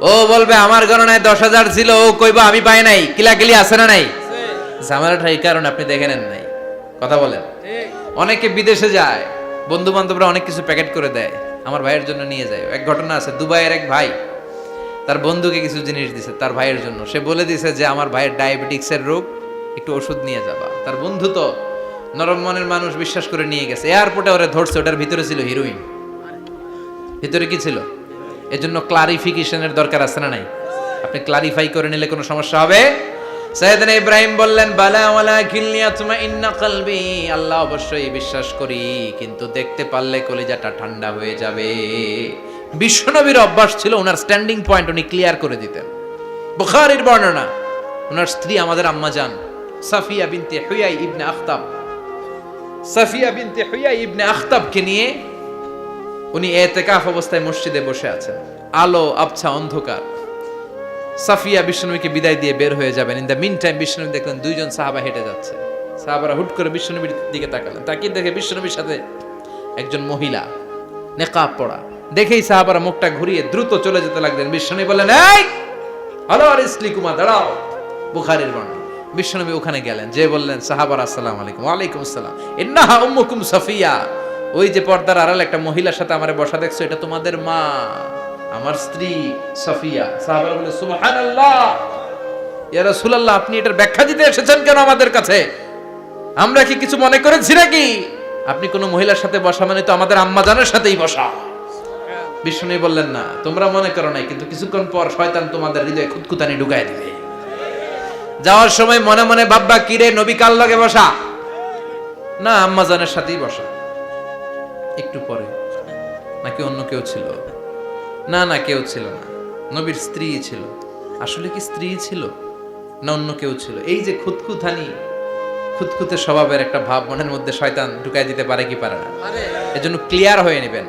ও বলবে আমার গণনায় 10,000 ছিল, ও কইবা আমি পাই নাই। কিলাকিলি আছে না নাই? ঝামেলাটা এই কারণে আপনি দেখে নেন নাই। কথা বলেন। অনেকে বিদেশে যায়, বন্ধু বান্ধবরা অনেক কিছু প্যাকেট করে দেয়, আমার ভাইয়ের জন্য নিয়ে যায়। এক ঘটনা আছে, দুবাইয়ের এক ভাই তার বন্ধুকে কিছু জিনিস দিছে তার ভাইয়ের জন্য। সে বলে দিছে যে আমার ভাইয়ের ডায়াবেটিক্সের রোগ, একটু ওষুধ নিয়ে যাবা। তার বন্ধু তো নরম মনের মানুষ, বিশ্বাস করে নিয়ে গেছে। এয়ারপোর্টে ওরে ধরছে, ওটার ভিতরে ছিল হিরোইন। ভিতরে কি ছিল? এজন্য ক্লারিফিকেশনের দরকার আছে না নাই? আপনি ক্লারিফাই করে নিলে কোনো সমস্যা হবে? সাইয়েদনা ইব্রাহিম বললেন, বালা ওয়ালাকিন লিয়াতমাইন্না কলবি, আল্লাহ অবশ্যই বিশ্বাস করি, কিন্তু দেখতে পারলে কলিজাটা ঠান্ডা হয়ে যাবে। বিশ্বনবীর অভ্যাস ছিল, ওনার স্ট্যান্ডিং পয়েন্ট উনি ক্লিয়ার করে দিতেন। বুখারীর বর্ণনা, ওনার স্ত্রী আমাদের আম্মা জান সাফিয়া বিনতে হুয়াই ইবনে আখতাব, সাফিয়া বিনতে হুয়াই ইবনে আখতাবকে নিয়ে উনি ইতিকাফ অবস্থায় মসজিদে বসে আছেন। আলো আবছা অন্ধকার। সাফিয়া বিশ্বনবীকে বিদায় দিয়ে বের হয়ে যাবেন। ইন দ্য মিন টাইম বিশ্বনবী দেখলেন দুইজন সাহাবা হেঁটে যাচ্ছে। সাহাবারা হুট করে বিশ্বনবীর দিকে তাকালেন। তাকিয়ে দেখে বিশ্বনবীর সাথে একজন মহিলা, নেকাব পরা। দেখেই সাহাবারা মুখটা ঘুরিয়ে দ্রুত চলে যেতে লাগলেন। বিশ্বনবী বললেন, এই হ্যালো আরিসলিকুমা, দাঁড়াও। বুখারীর বর্ণনা। বিশ্বনবী ওখানে গেলেন, যে বললেন, সাহাবারা আসসালামু আলাইকুম। ওয়ালাইকুম আসসালাম। ইন্নাহা উম্মুকুম সাফিয়া, ওই যে পর্দার আড়ালে একটা মহিলার সাথে আমারে বসা দেখছো, এটা তোমাদের মা, আমার স্ত্রী সাফিয়া। সাহাবারা বলে, সুবহানাল্লাহ, ইয়া রাসূলুল্লাহ, আপনি এটার ব্যাখ্যা দিতে এসেছেন কেন আমাদের কাছে? আমরা কি কিছু মনে করেছি নাকি? আপনি কোন মহিলার সাথে বসা মানে তো আমাদের আম্মা জানের সাথেই বসা। বিষ্ণু বললেন, না, তোমরা মনে করো নাই, কিন্তু কিছুক্ষণ পর শয়তান তোমাদের হৃদয়ে খুঁতখুঁতানি ঢুকায় দিবে। যাওয়ার সময় মনে মনে ভাববা, কিরে নবী কার লগে বসা? না, আম্মা জানের সাথেই বসা। একটু পরে, নাকি অন্য কেউ ছিল? না না, কেউ ছিল না, নবীর স্ত্রী ছিল। আসলে কি স্ত্রী ছিল না অন্য কেউ ছিল? এই যে খুঁতখুঁতানি, খুঁতখুঁতে স্বভাবের একটা ভাব মনের মধ্যে শয়তান ঢুকাই দিতে পারে কি পারে না? এজন্য ক্লিয়ার হয়ে নেবেন।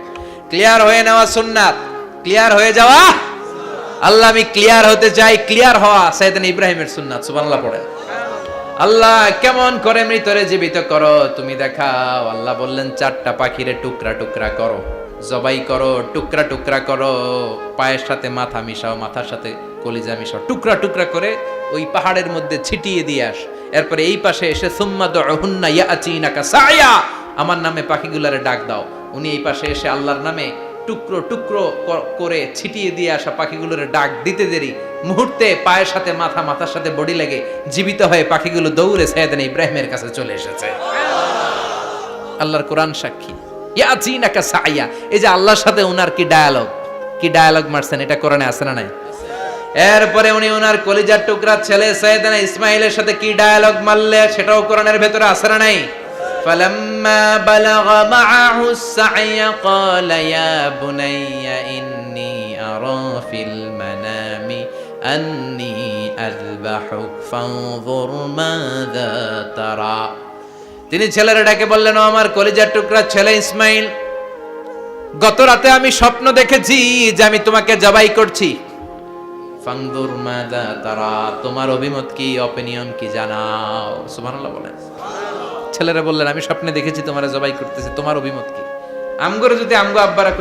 ক্লিয়ার হয়ে নেওয়া সুন্নাত, ক্লিয়ার হয়ে যাওয়া। আল্লাহ, আমি ক্লিয়ার হতে চাই। ক্লিয়ার হওয়া সাইয়েদনা ইব্রাহিমের সুন্নাত। সুবহানাল্লাহ পড়েন। আল্লাহ, কেমন করে মৃতরে জীবিত করো তুমি দেখাও। আল্লাহ বললেন, 4টা পাখিরে টুকরা টুকরা করো, জবাই করো, টুকরা টুকরা করো, পায়ের সাথে মাথা মিশাও, মাথার সাথে কলিজা মিশাও, টুকরা টুকরা করে ওই পাহাড়ের মধ্যে ছিটিয়ে দিয়ে আস। এরপরে এই পাশে এসে সুম্মা দুহুন্না ইয়াতিনাকা সায়া, আমার নামে পাখিগুলারে ডাক দাও। উনি এই পাশে এসে আল্লাহর নামে টুকরো টুকরো করে ছিটিয়ে দিয়ে আসা পাখিগুলোর ডাক দিতে দেরি মুহূর্তে পায়ের সাথে মাথা, মাথার সাথে বডি লেগে জীবিত হয়ে পাখিগুলো দৌড়ে সাইয়েদনা ইব্রাহিমের কাছে চলে এসেছে। আল্লাহর কোরআন সাক্ষী। ইয়াতিনাকা সায়া, এই যে আল্লাহর সাথে উনার কি ডায়ালগ মারছেন, এটা কোরআনে আছে না নাই? এরপরে উনি ওনার কলিজার টুকরা ছেলে সাইয়েদনা ইসমাইলের সাথে কি ডায়ালগ মারলে, সেটাও কোরআনের ভেতরে আছে না নাই? فلما بلغ معه السعي قال يا بني إني أرى في المنام أني أذبحك فانظر ماذا ترى। তিনি ছেলের ডাকে বললেন, ও আমার কলিজার টুকরা ছেলে ইসমাইল, গত রাতে আমি স্বপ্ন দেখেছি যে আমি তোমাকে জবাই করছি। ফানজুর মাযা তারা, তোমার অভিমত কি, অপিনিয়ন কি জানাও। সুবহানাল্লাহ বলেন। ছেলেরা বললেন, আমি স্বপ্নে দেখেছি তোমারে জবাই করতেছি, তোমার অভিমত কি? আমগরে যদি আমগো আব্বারা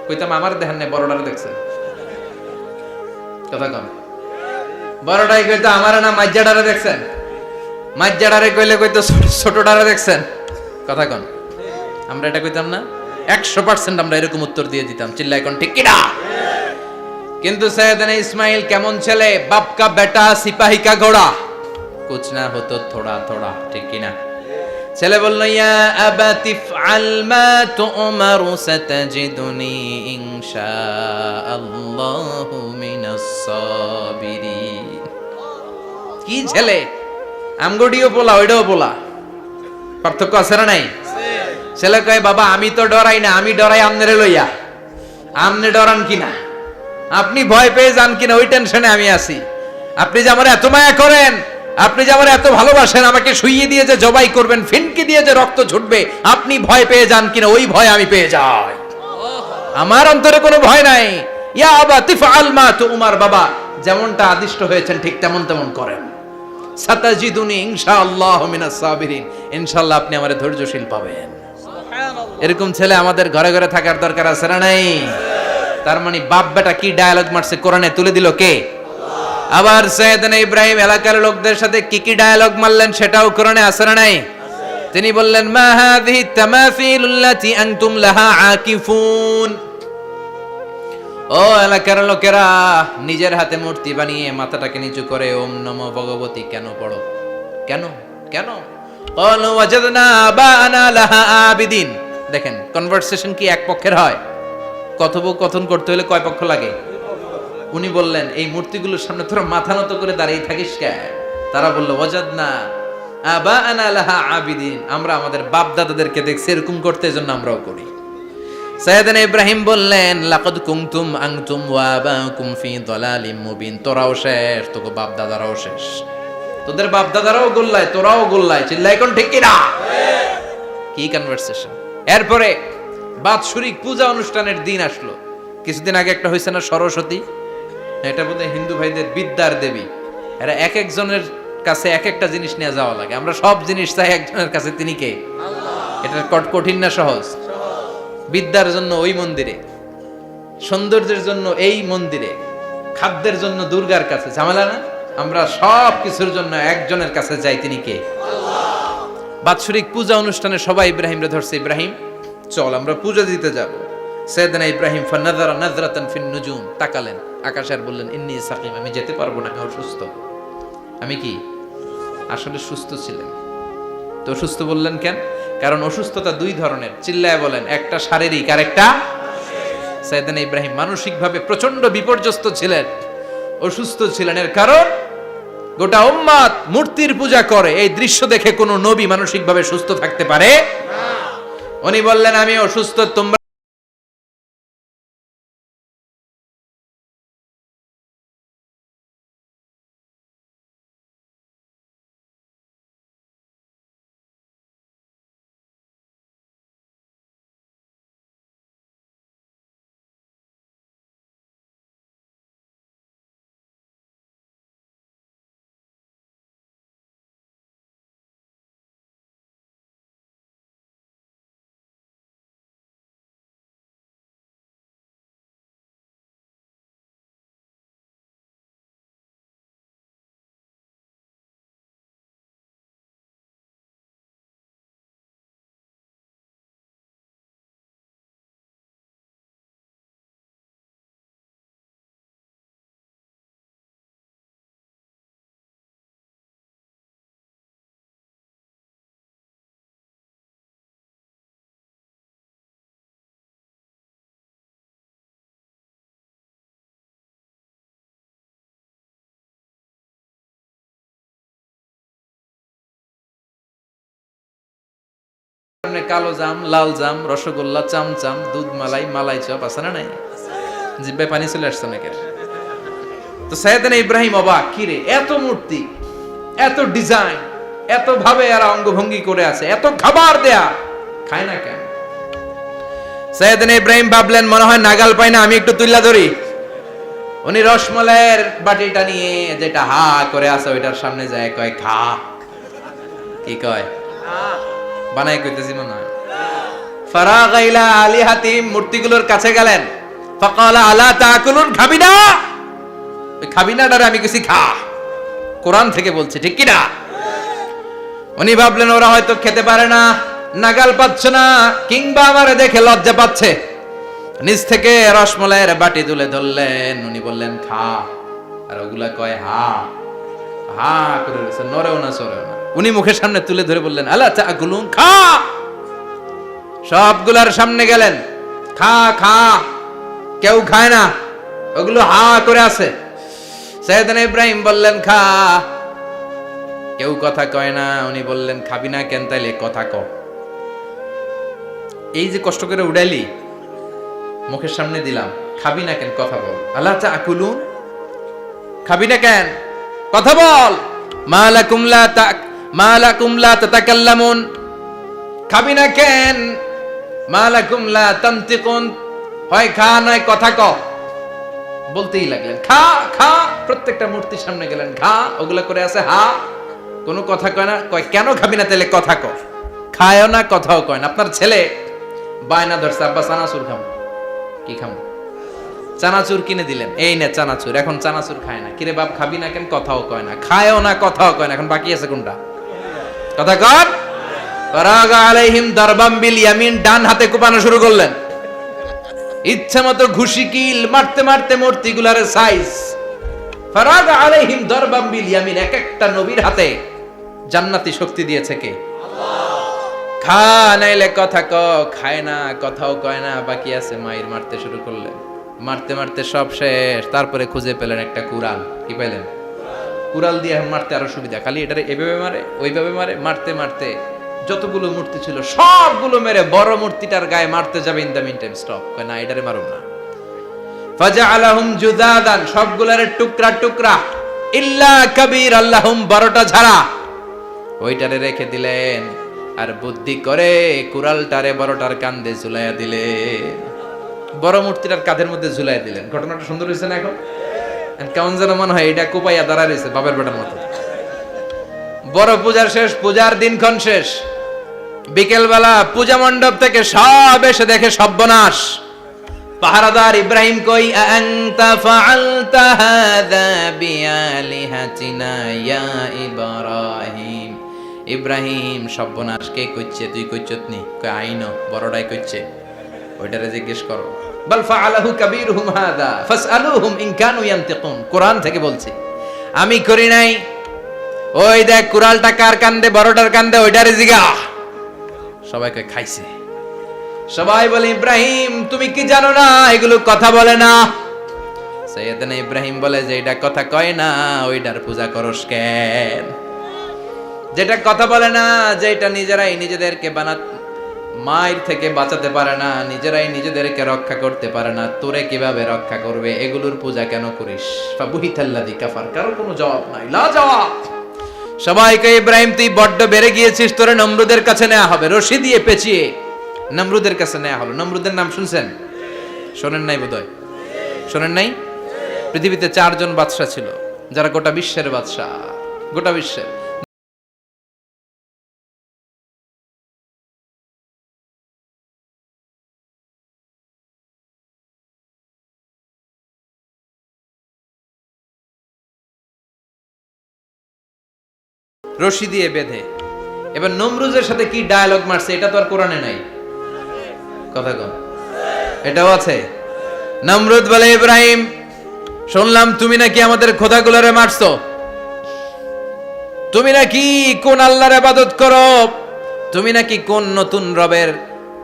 কইতাম আমার দেখেন না, বড়ডারে দেখছেন। কথা কম, বড়টাই কইতো আমার না মাজ্জাডারে দেখছেন, মাজ্জাডারে কইলে কইতো ছোটডারে দেখছেন। কথা কন, আমরা এটা কইতাম না? 100% আমরা এরকম উত্তর দিয়ে দিতাম, চিল্লাই কোন ঠিক কিনা? কিন্তু সাইয়েদনা ইসমাইল কেমন ছেলে, বাপ কা বেটা সিপাহী কা ঘোড়া, কুছ না হতো থোড়া থোড়া, ঠিক কিনা? ছেলে বলল, ইয়া আবাতি ফআল মা তুমারু সাতাজিদুনি ইনশাআল্লাহু মিনাস সাবিরিন। কি ছেলে, আমগডিও পোলা ওইটাও পোলা, পার্থক্য আছে না নাই? ছেলে কয়, বাবা আমি তো ডরাই না, আমি ডরাই আমনেরে লইয়া। আমনে ডরান কিনা, আপনি ভয় পেয়ে যান কিনা, ওই টেনশনে আমি আছি। আপনি যে আমার এত মায়া করেন, আপনি যে আমার এত ভালোবাসেন, আমাকে শুইয়ে দিয়ে যে জবাই করবেন, ফিনকি দিয়ে যে রক্ত ছুটবে, আপনি ভয় পেয়ে যান কিনা, ওই ভয় আমি পেয়ে যাই। আমার অন্তরে কোনো ভয় নাই। ইয়া আবাতি ফাআল মা তুমার, বাবা যেমনটা আদিষ্ট হয়েছেন ঠিক তেমন তেমন করেন। সাতাজিদুনি ইনশাআল্লাহু মিনাস সাবিরিন, ইনশাআল্লাহ আপনি আমারে ধৈর্যশীল পাবেন। সুবহানাল্লাহ। এরকম ছেলে আমাদের ঘরে ঘরে থাকার দরকার আছে না নাই? তার মানে বাপ বেটা কি ডায়ালগ মারছে কোরআনে তুলে দিল কে? আবার সাইয়েদনা ইব্রাহিম এলাকার লোকদের সাথে কি কি ডায়ালগ মারলেন সেটাও কোরআনে আছে না নাই? তিনি বললেন, মা হাযিহি তামাসিলুল্লাতী আনতুম লাহা আকিফুন। ও এলাকার লোকেরা, নিজের হাতে মূর্তি বানিয়ে মাথাটাকে নিচু করে ওম নমো ভগবতী কেন পড়ো? কেন কেন? ক্বালু ওয়াজাদনা আবানা লাহা আবিদিন। দেখেন, কনভারসেশন কি এক পক্ষের হয়? কথোপকথন করতে হলে কয় পক্ষ লাগে? উনি বললেন, এই মূর্তিগুলোর সামনে তোরা মাথা নত করে দাঁড়িয়ে থাকিস কেন? তারা বলল, ওয়াজাদনা আবানা লাহা আবিদিন, আমরা আমাদের বাপ দাদাদেরকে দেখছি এরকম করতে, এজন্য আমরাও করি। সাইয়েদনা ইব্রাহিম বললেন, লাকাদ কুনতুম আনতুম ওয়া আবাকুম ফি দালালিম মুবিন। তোরাও শেষ, তোকে বাপ দাদারাও শেষ, তোদের বাপ দাদারাও গোল্লায়, তোরাও গোল্লায়, চিল্লাই কোন ঠিক কিনা? কি কনভারসেশন! এরপরে বাৎসরিক পূজা অনুষ্ঠানের দিন আসলো। কিছুদিন আগে একটা হয়েছে না, সরস্বতী? এটা বোধহয় হিন্দু ভাইদের বিদ্যার দেবী। এরা এক একজনের কাছে এক একটা জিনিস নিয়ে যাওয়া লাগে। আমরা সব জিনিস চাই একজনের কাছে, তিনি কে? আল্লাহ। এটা কঠিন না সহজ? বিদ্যার জন্য ওই মন্দিরে, সৌন্দর্যের জন্য এই মন্দিরে, খাদ্যের জন্য দুর্গার কাছে, ঝামেলা না? আমরা সব কিছুর জন্য একজনের কাছে যাই, তিনি কে? আল্লাহ। বাৎসরিক পূজা অনুষ্ঠানে সবাই ইব্রাহিমরে ধরছে, ইব্রাহিম চল আমরা পূজা দিতে যাব। সাইয়েদনা ইব্রাহিম ফানাযারা নাযরাতান ফিন নুজুম, তাকালেন আকাশে আর বললেন, ইন্নী সাকিম, আমি যেতে পারবো না, আমি অসুস্থ। আমি কি আসলে সুস্থ ছিলেন। তো অসুস্থ বললেন কেন? কারণ অসুস্থতা দুই ধরনের, চিল্লায় বলেন। একটা শারীরিক আর একটা সাইয়েদনা ইব্রাহিম মানসিকভাবে প্রচন্ড বিপর্যস্ত ছিলেন, অসুস্থ ছিলেন। এর কারণ গোটা উম্মাত মূর্তির পূজা করে, এই দৃশ্য দেখে কোন নবী মানসিকভাবে সুস্থ থাকতে পারে না। উনি বললেন আমি অসুস্থ, তোমরা কালো জাম, লাল জাম, রসগোল্লা, চামচাম, দুধ মালাই, মালাই চপ আছে না নাই? জিব্বায় পানি চলে আসছে নাকি? তো সাইয়েদনা ইব্রাহিম অবাক, কি রে এত মূর্তি, এত ডিজাইন, এত ভাবে এরা অঙ্গভঙ্গি করে আছে, এত খাবার দেয়া, খায় না কেন? সাইয়েদনা ইব্রাহিম ভাবলেন মনে হয় নাগাল পাই না, আমি একটু তুল্লা ধরি। উনি রসমলাইয়ের বাটিটা নিয়ে যেটা হা করে আছে ওইটার সামনে যায়, কয় খা। কি কয়? বানাই কইতেছি মনে হয়। ফারাগা ইলা আলিহাতিম, মূর্তিগুলোর কাছে গেলেন। ফাকালা আলা তাকুলুন, খাবি না? ওই খাবি না ডারে আমি কইছি খা, কোরআন থেকে বলছে, ঠিক কি না? উনি ভাবলেন ওরা হয়তো খেতে পারে না, নাগাল পাচ্ছে না, কিংবা আমারে দেখে লজ্জা পাচ্ছে। নিজ থেকে রসমলাইয়ের বাটি তুলে ধরলেন, উনি বললেন খা, আর ওগুলা কয় হা হা করে রয়েছে, নরেও না সরেও না। উনি মুখের সামনে তুলে ধরে বললেন আলা তাকুলুন, খা। সবগুলার সামনে গেলেন, খা খা, কেউ খায় না, ওগুলো হা করে আছে। সাইয়েদনা ইব্রাহিম বললেন খা, কেউ কথা কয় না। উনি বললেন খাবি না কেন? তাইলে কথা ক। এই যে কষ্ট করে উড়াইলি, মুখের সামনে দিলাম, খাবি না কেন? কথা বল। আলা তাকুলুন, খাবি না কেন? কথা বল। মালাকুম লা তাতাকাল্লামুন, খাবি না কেন? মালাকুম লা তানতিকুন, হয় খা নয় কথা ক। বলতেই লাগলেন খা খা, প্রত্যেকটা মূর্তির সামনে গেলেন, খা, ওগুলা করে আছে হা, কোনো কথা কয় না। কয় কেন খাবি না? তাহলে কথা ক। খায়ও না, কথাও কয় না। আপনার ছেলে বায়না ধরছে, আব্বা চানাচুর খাবো। কি খাবো? চানাচুর কিনে দিলেন, এই নে চানাচুর। এখন চানাচুর খায় না। কিরে বাপ খাবি না কেন? কথাও কয় না। খায়ও না, কথাও কয় না। এখন বাকি আছে কোনটা? কথা কর। ফারাগা আলাইহিম দারবাম বিল ইয়ামিন, ডান হাতে কোপানো শুরু করলেন। ইচ্ছা মতো ঘুষি কিল মারতে মারতে মূর্তিগুলার সাইজ। ফারাগা আলাইহিম দারবাম বিল ইয়ামিন, এক একটা নবীর হাতে জান্নাতি শক্তি দিয়েছে কে? আল্লাহ। খা নাইলে কথা ক, খায় না, কথাও কয় না, বাকি আছে। মাইর মারতে শুরু করলেন, মারতে মারতে সব শেষ। তারপরে খুঁজে পেলেন একটা কুড়াল। কি পেলেন? কুড়াল দিয়ে মারতে আরো সুবিধা, খালি এটারে এভাবে মারে, ওইভাবে মারে। মারতে মারতে যতগুলো মূর্তি ছিল সবগুলো মেরে বড় মূর্তিটার গায়ে মারতে যাবে, in the meantime stop, কয় না এটারে মারুম না। ফাজআলাহুম জুদাদান, সবগুলারে টুকরা টুকরা। ইল্লা কাবীর আল্লাহুম, বড়টা ছাড়া ওইটারে রেখে দিলেন। আর বুদ্ধি করে কুড়ালটারে বড়টার কাঁধে ঝুলাইয়া দিলেন, বড় মূর্তিটার কাঁধের মধ্যে ঝুলাইয়া দিলেন। ঘটনাটা সুন্দর হয়েছে না? এখন কেমন যেন মনে হয় এটা কোপাইয়া দাঁড়া রয়েছে বাবার বেটার মতো। বড় পূজার শেষ, পূজার দিনক্ষণ শেষ। বিকেলবেলা পূজা মণ্ডপ থেকে সব এসে দেখে সর্বনাশ। পাহারাদার ইব্রাহিম কই, আনতা ফাআলতা হাযা বিআলিহাতিনা ইয়া ইব্রাহিম। ইব্রাহিম সর্বনাশ কে কইছে? তুই কইছত নি? কই আইনো, বড়টাই কইছে। ওইটারে জিজ্ঞেস করো। বাল ফাআলাহু কাবীরুহুম হাযা ফাসআলুহুম ইন কানু ইয়ানতিকুন, কোরআন থেকে বলছি। আমি করি নাই, ওই দেখ কুড়ালটা কার কান্দে, বড়টার কান্দে, ওইটারে জিগা। সবাইকে খাইছে। সবাই বলে ইব্রাহিম তুমি কি জানো না এগুলো কথা বলে না? সাইয়েদনা ইব্রাহিম বলে যে এটা কথা কয় না ওইটার পূজা করস কেন? যেটা কথা বলে না, যেটা নিজেরাই নিজেদেরকে মায়ের থেকে বাঁচাতে পারে না, নিজেরাই নিজেদেরকে রক্ষা করতে পারে না, তোরে কিভাবে রক্ষা করবে? এগুলোর পূজা কেন করিস? ফাবুহিতাল্লাযী কাফার। কারো কোনো জবাব নাই, লা জবাব। সবাইকে ইব্রাহিম তুই বড্ড বেড়ে গিয়েছিস, তোরে নমরুদের কাছে নেওয়া হবে, রশি দিয়ে পেঁচিয়ে নমরুদের কাছে নেওয়া হলো। নমরুদের নাম শুনছেন? শোনেন নাই বোধহয়, শোনেন নাই? পৃথিবীতে 4 জন বাদশা ছিল যারা গোটা বিশ্বের বাদশা, গোটা বিশ্বের। রশি দিয়ে বেঁধে। এবার নমরুজের সাথে কি ডায়ালগ মারছে এটা তো আর কোরআনে নাই। কথা কন, এটাও আছে। নমরুদ বলে ইব্রাহিম শুনলাম তুমি নাকি আমাদের খোদাগুলোরে মারছো, তুমি নাকি কোন আল্লাহর ইবাদত করো, তুমি নাকি কোন নতুন রবের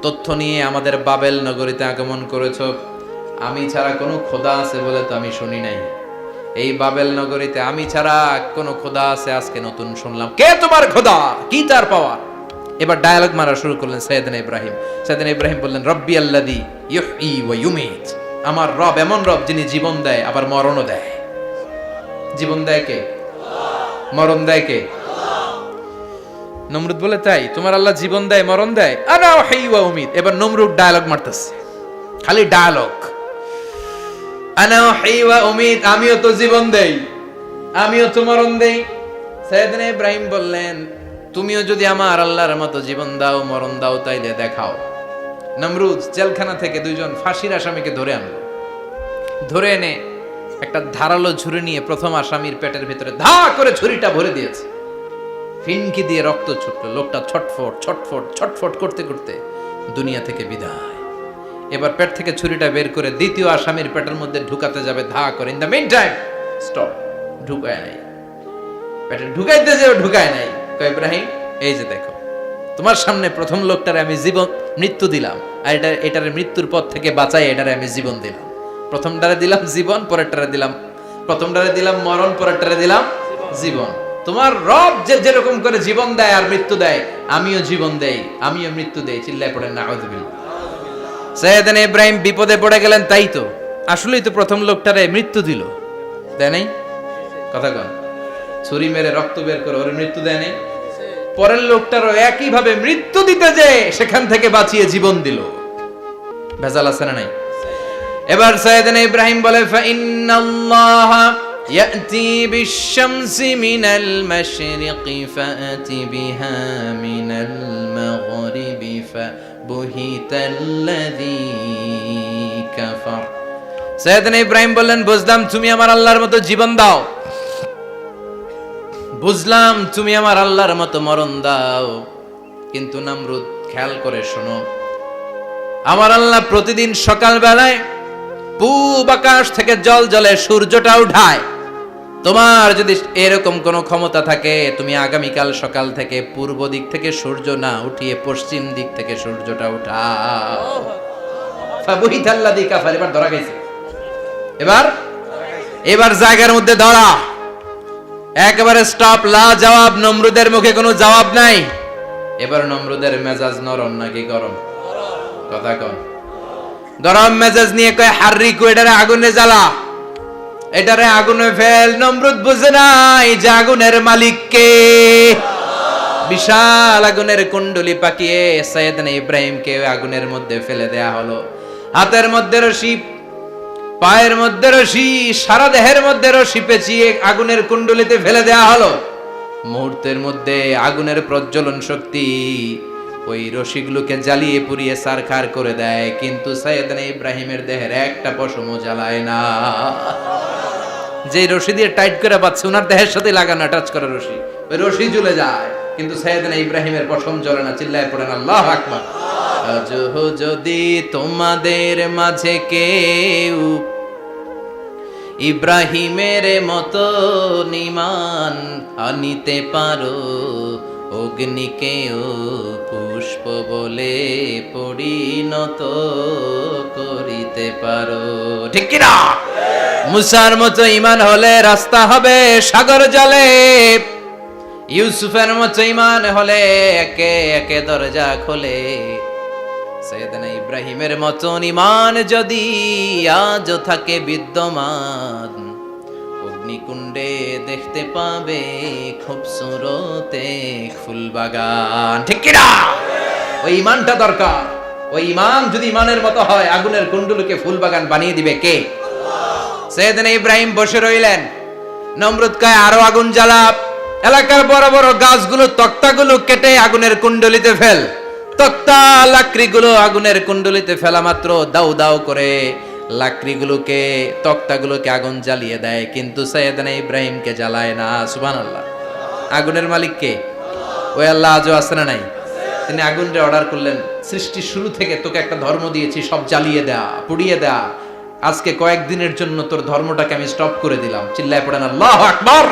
তথ্য নিয়ে আমাদের বাবেল নগরীতে আগমন করেছো। আমি ছাড়া কোনো খোদা আছে বলে তো আমি শুনি নাই। এই বাবেল নগরীতে আমি ছাড়া কোনো খোদা আছে আজকে নতুন শুনলাম। কে তোমার খোদা? কি তার পাওয়ার? এবার ডায়ালগ মারা শুরু করলেন সাইয়েদনা ইব্রাহিম। সাইয়েদনা ইব্রাহিম বললেন রব্বি আল্লাযী ইউহয়ী ওয়া ইউমীত। আমার রব এমন রব যিনি জীবন দেয় আবার মরণও দেয়। জীবন দেয় কে? মরণ দেয় কে? নমরুদ বলে তাই তোমার আল্লাহ জীবন দেয় মরণ দেয়? আনা উহয়ী ওয়া উমীত। এবার নমরুদ ডায়ালগ মারতেছে, খালি ডায়ালগ। আনা উহয়ী ওয়া উমীত, আমিও তো জীবন দেই, আমিও তো মরণ দেই। সাইয়েদনা ইব্রাহিম বললেন তুমিও যদি আমার আল্লাহর মতো জীবন দাও মরণ দাও তাইলে দেখাও। নমরুদ জেলখানা থেকে 2 জন ফাঁসির আসামিকে ধরে আনলো। ধরে এনে একটা ধারালো ছুরি নিয়ে প্রথম আসামির পেটের ভিতরে ধা করে ছুরিটা ভরে দিয়েছে। ফিনকি দিয়ে রক্ত ছুটলো। লোকটা ছটফট ছটফট ছটফট করতে করতে দুনিয়া থেকে বিদায়। এবার পেট থেকে ছুরিটা বের করে দ্বিতীয় আসামির পেটের মধ্যে ঢুকাতে যাবে ধা করে। In the meantime stop, ঢুকায় নাই। পেটে ঢুকাইতে যাবে, ঢুকায় নাই। কয় ইব্রাহিম এই যে দেখো তোমার সামনে প্রথম লোকটারে আমি জীবন মৃত্যু দিলাম, আর এটার মৃত্যুর পথ থেকে বাঁচাই এটারে আমি জীবন দিলাম। প্রথমটারে দিলাম জীবন, পরেরটারে দিলাম, প্রথমটারে দিলাম মরণ, পরেরটারে দিলাম জীবন। তোমার রব যে যেরকম করে জীবন দেয় আর মৃত্যু দেয়, আমিও জীবন দেই, আমিও মৃত্যু দেই। চিল্লায় পড়েন নাউযুবিল্লাহ। সাইয়েদনা ইব্রাহিম বিপদে পড়ে গেলেন। তাই তো, আসলেই তো প্রথম লোকটারে মৃত্যু দিল, দেয় নাই? কথা কন, ছুরি মেরে রক্ত বের করে ওর মৃত্যু দেয় নাই? পরের লোকটারও একই ভাবে মৃত্যু দিতে যে সেখান থেকে বাঁচিয়ে জীবন দিল। ভেজাল আছে না নাই? এবার সাইয়েদনা ইব্রাহিম বলে ফাইন্নাল্লাহা ইয়াতি বিশ-শামসি মিনাল মাশরিকি ফাআতি বিহা মিনাল মাগরিবি ফাবুহিতাল্লাযী কাফার। সাইয়েদনা ইব্রাহিম বললেন বুঝলাম তুমি আমার আল্লাহর মতো জীবন দাও, বুঝলাম তুমি আমার আল্লাহর মতো মরণ দাও, কিন্তু নমরুদ খেয়াল করে শোনো, আমার আল্লাহ প্রতিদিন সকাল বেলায় পূব আকাশ থেকে জল জলে সূর্যটা উঠায়। তোমার যদি এরকম কোন ক্ষমতা থাকে তুমি আগামীকাল সকাল থেকে পূর্ব দিক থেকে সূর্য না উঠিয়ে পশ্চিম দিক থেকে সূর্যটা উঠাও। ফাবুহিতাল্লাযী কাফার। এবার ধরা গেছে, এবার জায়গার মধ্যে ধরা, একেবারে স্টপ, লা জবাব। নমরুদের মুখে কোনো জবাব নাই। এবার নমরুদের মেজাজ নরম নাকি গরম? কথা কন। গরম মেজাজ নিয়ে কয় হাররিকু, এটারে আগুনে জ্বালা, এটারে আগুনে ফেল। নমরুদ বুঝে নাই যে আগুনের মালিক কে। বিশাল আগুনের কুণ্ডলি পাকিয়ে সাইয়েদনা ইব্রাহিমকে আগুনের মধ্যে ফেলে দেয়া হলো। হাতের মধ্যে রশি, পায়ের মধ্যে রশি, সারা দেহের মধ্যে রশি পেঁচিয়ে আগুনের কুণ্ডলিতে ফেলে দেয়া হলো। মুহূর্তের মধ্যে আগুনের প্রজ্বলন শক্তি ওই রশিগুলোকে জ্বালিয়ে পুড়িয়ে ছারখার করে দেয়, কিন্তু সাইয়েদনা ইব্রাহিমের দেহের একটা পশমও জ্বালায় না। যে রশি দিয়ে টাইট করে বাঁধছে ওনার দেহের সাথে লাগানো টাচ করা রশি, ওই রশি জ্বলে যায়, কিন্তু সাইয়েদনা ইব্রাহিমের পশম জ্বলে না। চিল্লায় পড়েন আল্লাহু আকবার। আজ যদি তোমাদের মাঝে কেউ ইব্রাহিমের মতো ঈমান আনিতে পারো, অগ্নিকেও পুষ্প বলে পরিণত করিতে পারো। ঠিক কি না? মুসার মতো ঈমান হলে রাস্তা হবে সাগর জলে, ইউসুফের মতো ঈমান হলে একে একে দরজা খোলে। সাইয়েদনা ইব্রাহিমের মতন ঈমান যদি আজও থাকে বিদ্যমান, অগ্নিকুণ্ডে দেখতে পাবে খুবসুরত এক ফুলবাগান। ঠিক কি না? ওই ঈমানটা দরকার। ওই ঈমান যদি ঈমানের মতো হয়, আগুনের কুণ্ডুলকে ফুলবাগান বানিয়ে দিবে কে? সাইয়েদনা ইব্রাহিম বসে রইলেন। নমরুদ কয় আরো আগুন জ্বালা, এলাকার বড় বড় গাছগুলো তক্তাগুলো কেটে আগুনের কুণ্ডলিতে ফেল। তক্তা লাকড়িগুলো আগুনের কুণ্ডলিতে ফেলা মাত্র দাউ দাউ করে লাকড়িগুলোকে তক্তাগুলোকে আগুন জ্বালিয়ে দেয়, কিন্তু সাইয়েদনা ইব্রাহিমকে জ্বালায় না। সুবহানাল্লাহ। আগুনের মালিক কে? ওই আল্লাহ আজও আছে না নাই? তিনি আগুনরে অর্ডার করলেন, সৃষ্টির শুরু থেকে তোকে একটা ধর্ম দিয়েছি, সব জ্বালিয়ে দেয়া, পুড়িয়ে দেয়া। আজকে কয়েকদিনের জন্য তোর ধর্মটাকে আমি স্টপ করে দিলাম। চিল্লায় পড়েন আল্লাহু আকবার।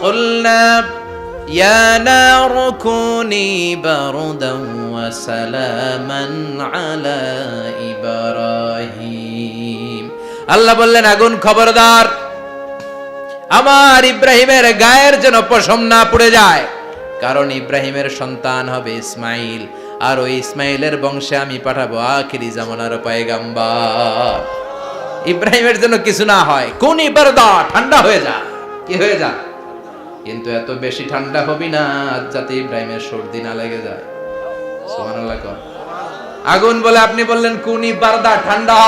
কুলনা ইয়া নারু কুনি বারদান ওয়া সালামান আলা ইব্রাহিম। আল্লাহ বললেন আগুন খবরদার, আমার ইব্রাহিমের গায়ের যেন পশম না পুড়ে যায়, কারণ ইব্রাহিমের সন্তান হবে ইসমাইল, আর ওই ইসমাইলের বংশে আমি পাঠাবো আখিরি জামানার পয়গাম্বর। ইব্রাহিমের জন্য কিছু না হয়, কোন বারদা, ঠান্ডা হয়ে যা। কি হয়ে যা? কিন্তু এত বেশি ঠান্ডা হবি না যাতে ইব্রাহিমের সর্দি না লেগে যায়। সুবহানাল্লাহ। আগুন বলে আপনি বললেন কোনি বারদা, ঠান্ডা হ।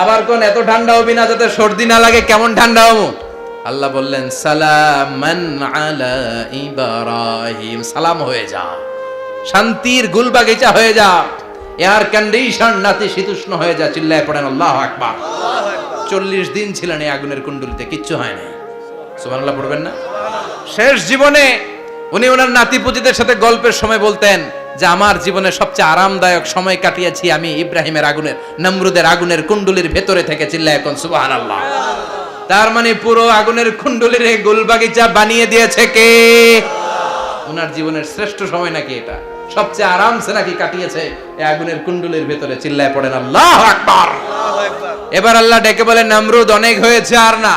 আবার কোন এত ঠান্ডা হবি না যাতে সর্দি না লাগে। কেমন ঠান্ডা হবো? আল্লাহ বললেন সালামান আলা ইব্রাহিম, সালাম হয়ে যা, শান্তির গুলবাগিচা হয়ে যা, এয়ার কন্ডিশন নাতিশীতোষ্ণ হয়ে যা। চিল্লায় পড়েন আল্লাহু আকবার। 40 দিন ছিলেন এই আগুনের কুণ্ডলিতে, কিচ্ছু হয় নাই। সুবহানাল্লাহ পড়বেন না? শেষ জীবনে উনি ওনার নাতিপুতিদের সাথে গল্পের সময় বলতেন যে আমার জীবনে সবচেয়ে আরামদায়ক সময় কাটিয়েছি আমি ইব্রাহিমের আগুনের, নমরুদের আগুনের কুণ্ডলির ভেতরে থেকে। চিল্লায় এখন সুবহানাল্লাহ। তার মানে পুরো আগুনের কুণ্ডলির গুলবাগিচা বানিয়ে দিয়েছে কে? ওনার জীবনের শ্রেষ্ঠ সময় নাকি এটা? সবচেয়ে আরামসে নাকি কাটিয়েছে এই আগুনের কুণ্ডলির ভেতরে। চিল্লায় পড়েন আল্লাহু আকবার। এবার আল্লাহ ডেকে বলেন নমরুদ অনেক হয়েছে, আর না।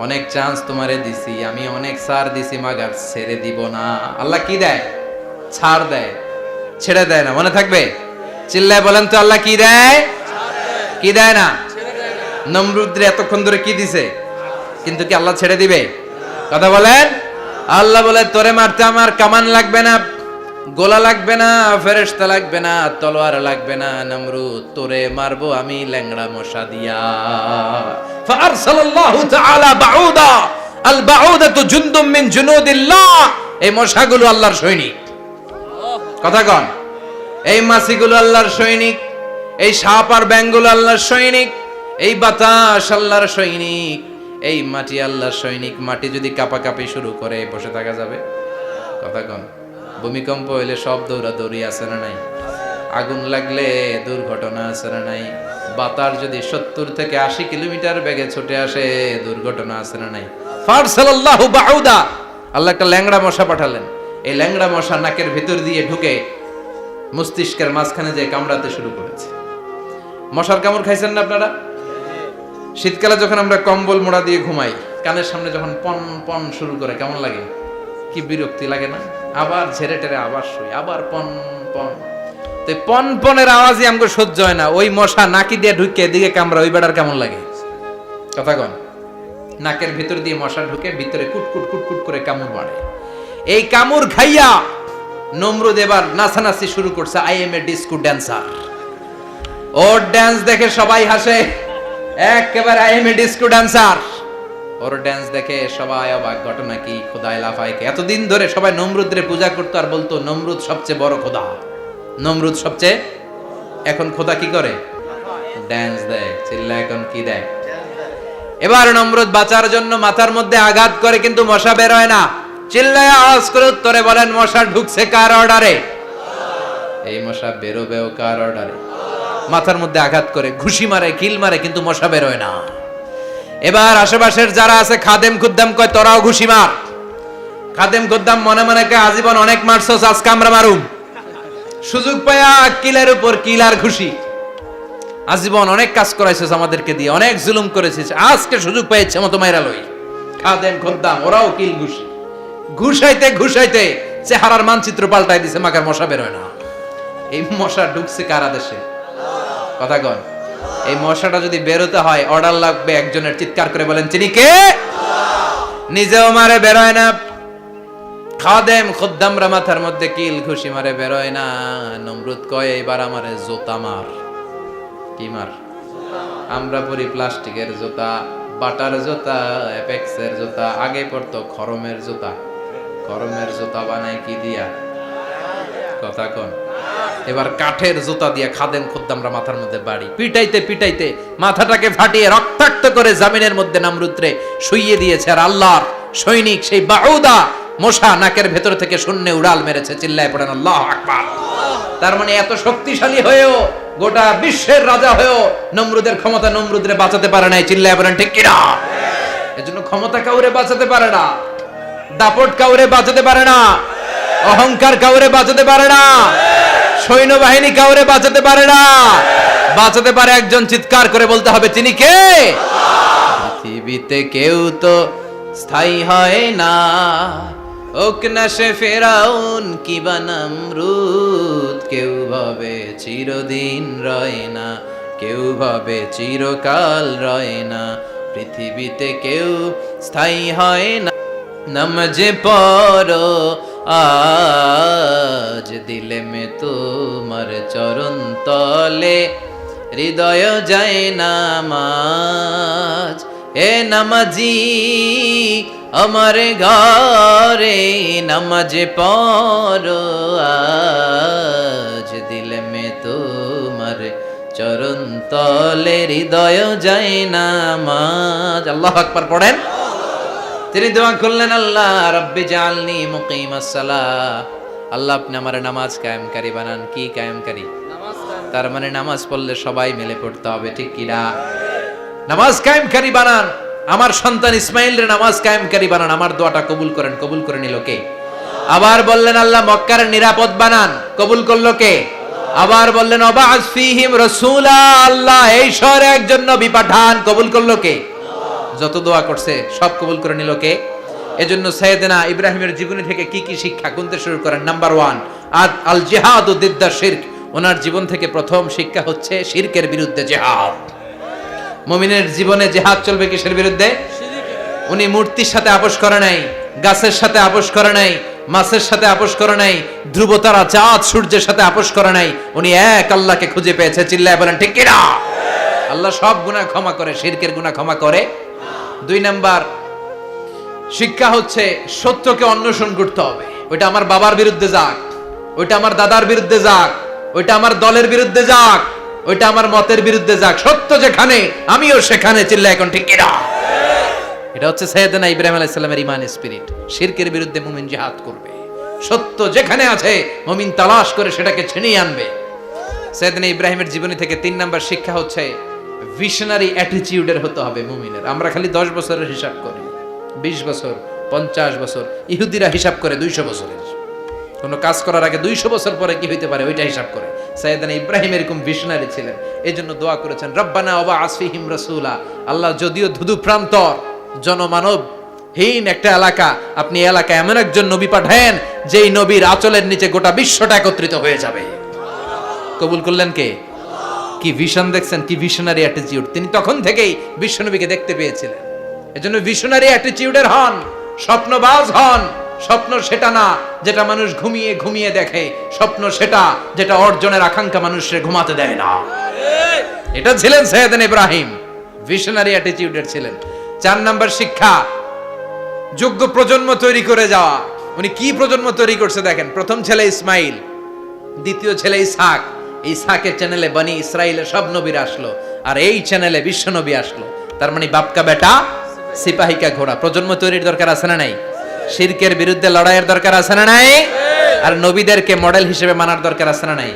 অনেক চান্স তোমারে দিছি আমি, অনেক ছাড় দিছি, মাগার ছেড়ে দিব না। আল্লাহ কি দেয়? ছাড় দেয়, ছেড়ে দেয় না। মনে থাকবে? চিল্লায় বলেন তো আল্লাহ কি দেয়? কি দেয় না? নমরুদরে এতক্ষণ ধরে কি দিছে, কিন্তু কি আল্লাহ ছেড়ে দিবে? কথা বলেন। আল্লাহ বলে তোরে মারতে আমার কামান লাগবে না, গোলা লাগবে না, ফেরেশতা লাগবে না, তলোয়ার লাগবে না। নমরুদ তোরে মারবো আমি ল্যাংড়া মশা দিয়া। ফারসালাল্লাহু তাআলা বাউদা, আল বাউদাতু জুনদুম মিন জুনুদিল্লাহ। এই মশাগুলো আল্লাহর সৈনিক। কথা কন। এই মাছিগুলো আল্লাহর সৈনিক, এই সাপ আর ব্যাঙগুলো আল্লাহর সৈনিক, এই বাতাস আল্লাহর সৈনিক, এই মাটি আল্লাহর সৈনিক। মাটি যদি কাঁপাকাঁপি শুরু করে বসে থাকা যাবে? কথা কন। ভূমিকম্প হইলে সব দৌড়াদৌড়ি আছে না নাই? আগুন লাগলে দুর্ঘটনা আছে না নাই? বাতাস যদি 70 থেকে 80 কিলোমিটার বেগে ছুটে আসে, দুর্ঘটনা আছে না নাই? ফারসালাল্লাহু বাউদা, আল্লাহ একটা ল্যাংড়া মশা পাঠালেন। এই ল্যাংড়া মশা নাকের ভিতর দিয়ে ঢুকে মস্তিষ্কের মাঝখানে যে কামড়াতে শুরু করেছে। মশার কামড় খাইছেন না আপনারা? শীতকালে যখন আমরা কম্বল মোড়া দিয়ে ঘুমাই, কানের সামনে যখন পন পন শুরু করে কেমন লাগে? কি বিরক্তি লাগে না? আবার ঝেড়ে টেরে আবার শুই, আবার পন পন। তো পন পনের আওয়াজই আমাকে সহ্য হয় না। ওই মশা নাকি দিয়ে ঢুকে এদিকে কামড়া, ওই বেড়ার কেমন লাগে? কথা কন। নাকের ভিতর দিয়ে মশা ঢুকে ভিতরে কুটকুট কুটকুট করে কামড় মারে। এই কামড় খাইয়া নমরুদ এবার নাচানাচি শুরু করছে। I M A disco dancer. Or dance দেখে সবাই হাসে, একেবারে I M A disco dancer. Or dance দেখে সবাই অবাক। ঘটনা কি? খোদায় লাফায় কে? এতদিন ধরে সবাই নমরুদরে পূজা করতো আর বলতো নমরুদ সবচেয়ে বড় খোদা, নমরুদ সবচেয়ে। এখন খোদা কি করে? ড্যান্স দেয়। চিল্লা এখন কি দেয়? এবার নমরুদ বাঁচার জন্য মাথার মধ্যে আঘাত করে, কিন্তু মশা বের হয় না। চিল্লায় আওয়াজ করে উত্তরে বলেন মশা ঢুকছে কার অর্ডারে? এই মশা বেরোবেও কার অর্ডারে? মাথার মধ্যে আঘাত করে ঘুষি মারে, কিল মারে, কিন্তু মশা বের হয় না। এবার আশেপাশের যারা আছে খাদেম খুদ্দাম কয় তোরাও ঘুষি মার। খাদেম খুদ্দাম মনে মনে কয় আজীবন অনেক মারছস, আজকে আমরা মারুম। সুযোগ পায়া কিলের উপর কিল আর ঘুষি। আজীবন অনেক কাজ করাইছিস আমাদেরকে দিয়ে, অনেক জুলুম করেছিস, আজকে সুযোগ পেয়েছে মতো মাইরা লই। খাদেম খুদ্দাম ওরাও কিল ঘুষি। ঘুষাইতে ঘুষাইতে চেহারার মানচিত্র পাল্টাই দিছে, মাকার মশা বের হয় না। এই মশা ঢুকছে কারা দেশে? কথা কন। এই মশাটা যদি বেরোতে হয় অর্ডার লাগবে একজনের, চিৎকার করে বলেন চিনি কে? নিজেও মারে বেরোয় না, খাদেম খুদ্দামরা মাথার মধ্যে কিল ঘুষি মারে বেরোয় না। নমরুদ কয় এবার আমারে জুতা মার। কি মার? আমরা পরি প্লাস্টিকের জুতা, বাটার জুতা, অ্যাপেক্সের জুতা, আগে পড়তো খরমের জুতা। খরমের জুতা বানায় কি দিয়া? কথা কন। এবার কাঠের জুতা দিয়ে খাদেম খুদ্দামরা মাথার মধ্যে বাড়ি। পিটাইতে পিটাইতে মাথাটাকে ফাটিয়ে রক্তাক্ত করে জামিনের মধ্যে নামরুদ্রে শুইয়ে দিয়েছে। আর আল্লাহর সৈনিক সেই বাউদা মশা নাকের ভেতর থেকে শূন্যে উড়াল মেরেছে। চিল্লায় পড়েন আল্লাহু আকবার। তার মানে এত শক্তিশালী হয়েও, গোটা বিশ্বের রাজা হয়েও নমরুদের ক্ষমতা নমরুদরে বাঁচাতে পারে নাই। চিল্লায় পড়েন ঠিক কিনা? এজন্য ক্ষমতা কাউরে বাঁচাতে পারে না, দাপট কাউরে বাঁচাতে পারে না, অহংকার কাউরে বাঁচাতে পারে না, সৈন্যবাহিনী কাউরে বাঁচাতে পারে না। বাঁচাতে পারে একজন, চিৎকার করে বলতে হবে তিনি কে? পৃথিবীতে কেউ তো স্থায়ী হয় না, ওক না সে ফেরাউন কিবা নমরুদ। কেউ ভাবে চিরদিন রয় না, কেউ ভাবে চিরকাল রয় না। পৃথিবীতে কেউ স্থায়ী হয় না। নমজে পড়ো আজ দিলে মে তোমার চরণ তলে, হৃদয় যায় নামাজ। এ নামাজি আমার ঘরে নামাজে পড়ো আজ দিলে মে তোমার চরণ তলে, হৃদয় যায় নামাজ। আল্লাহু আকবার পড়েন। তিনি দোয়া করলেন আল্লাহ রাব্বি জাআলনি মুকিমাস সালাহ। আল্লাহ আপনি আমার নামাজ কায়েমকারী বানান। কি কায়েমকারী? তার মানে নামাজ পড়লে সবাই মিলে পড়তে হবে, ঠিক কি না? নামাজ কায়েমকারী বানান। আমার সন্তান ইসমাইলের নামাজ কায়েমকারী বানান। আমার দোয়াটা কবুল করেন। কবুল করে নিল কে? আবার বললেন আল্লাহ মক্কার নিরাপদ বানান। কবুল করলো কে? আবার বললেন ওয়াবা'আস ফীহিম রাসূলা। আল্লাহ এই শহরে একজন নবী পাঠান। কবুল করলো কে? যত দোয়া করছে সব কবুল করে নিল কে? এজন্য সাইয়েদনা ইব্রাহিমের জীবনী থেকে কি কি শিক্ষা গুনতে শুরু করেন। নাম্বার 1 আল জিহাদু দিদ্দা শিরক। ওনার জীবন থেকে প্রথম শিক্ষা হচ্ছে শিরকের বিরুদ্ধে জিহাদ। মুমিনের জীবনে জিহাদ চলবে কিসের বিরুদ্ধে? উনি মূর্তির সাথে আপোষ করে নাই, গাছের সাথে আপোষ করে নাই, মাছের সাথে আপোষ করে নাই, ধ্রুবতারা চাঁদ সূর্যের সাথে আপোষ করে নাই। উনি এক আল্লাহকে খুঁজে পেয়েছে। চিল্লায় বলেন ঠিক কিনা? আল্লাহ সব গুনাহ ক্ষমা করে, শিরকের গুনাহ ক্ষমা করে। 2 নাম্বার শিক্ষা হচ্ছে সত্যকে অন্বেষণ করতে হবে। ওইটা আমার বাবার বিরুদ্ধে যাক, ওইটা আমার দাদার বিরুদ্ধে যাক, ওইটা আমার দলের বিরুদ্ধে যাক, ওইটা আমার মতের বিরুদ্ধে যাক, সত্য যেখানে আমিও সেখানে। চিল্লা এখন ঠিক কিনা? এটা হচ্ছে সাইয়েদনা ইব্রাহিম আলাইহিস সালামের ঈমান স্পিরিট। শিরকের বিরুদ্ধে মুমিন জিহাদ করবে। সত্য যেখানে আছে মুমিন তালাশ করে সেটাকে ছিনিয়ে আনবে। সাইয়েদনা ইব্রাহিমের জীবনী থেকে 3 নাম্বার শিক্ষা হচ্ছে ভিশনারি অ্যাটিটিউডের হতে হবে মুমিনের। আমরা খালি 10 বছরের হিসাব করি, 20 বছর, 50 বছর। ইহুদিরা হিসাব করে 200 বছরের। কোন কাজ করার আগে 200 বছর পরে কি হইতে পারে ওইটা হিসাব করে। সাইয়েদনা ইব্রাহিম এরকম ভিশনারি ছিলেন। এজন্য দোয়া করেছেন রব্বানা ওয়াবা'আস ফীহিম রাসূলা। আল্লাহ যদিও ধুধু প্রান্তর জনমানব হীন একটা এলাকা, আপনি এলাকায় এমন একজন নবী পাঠায়েন যেই নবীর আঁচলের নিচে গোটা বিশ্বটা একত্রিত হয়ে যাবে। কবুল করলেন কে? কি ভিশন দেখছেন, কি ভিশনারি অ্যাটিটিউড। তিনি তখন থেকেই বিশ্বনবীকে দেখতে পেয়েছিলেন। এজন্য ভিশনারি অ্যাটিটিউডের হন, স্বপ্নবাজ হন। স্বপ্ন সেটা না যেটা মানুষ ঘুমিয়ে ঘুমিয়ে দেখে, স্বপ্ন সেটা যেটা অর্জনের আকাঙ্ক্ষা মানুষের ঘুমাতে দেয় না। এটা ছিলেন সাইয়েদনা ইব্রাহিম, ভিশনারি অ্যাটিটিউডের ছিলেন। 4 নাম্বার শিক্ষা যোগ্য প্রজন্ম তৈরি করে যাওয়া। উনি কি প্রজন্ম তৈরি করছে দেখেন। প্রথম ছেলে ইসমাইল, দ্বিতীয় ছেলে ইসহাক। ইসহাকের চ্যানেলে বনি ইসরাইলের সব নবীরা আসলো, আর এই চ্যানেলে বিশ্ব নবী আসলো। তার মানে বাপকা বেটা সিপাহিকা ঘোড়া। প্রজন্ম তৈরির দরকার আছে না নাই? শিরকের বিরুদ্ধে লড়াইয়ের দরকার আছে না নাই? আর নবীদেরকে মডেল হিসেবে মানার দরকার আছে না নাই?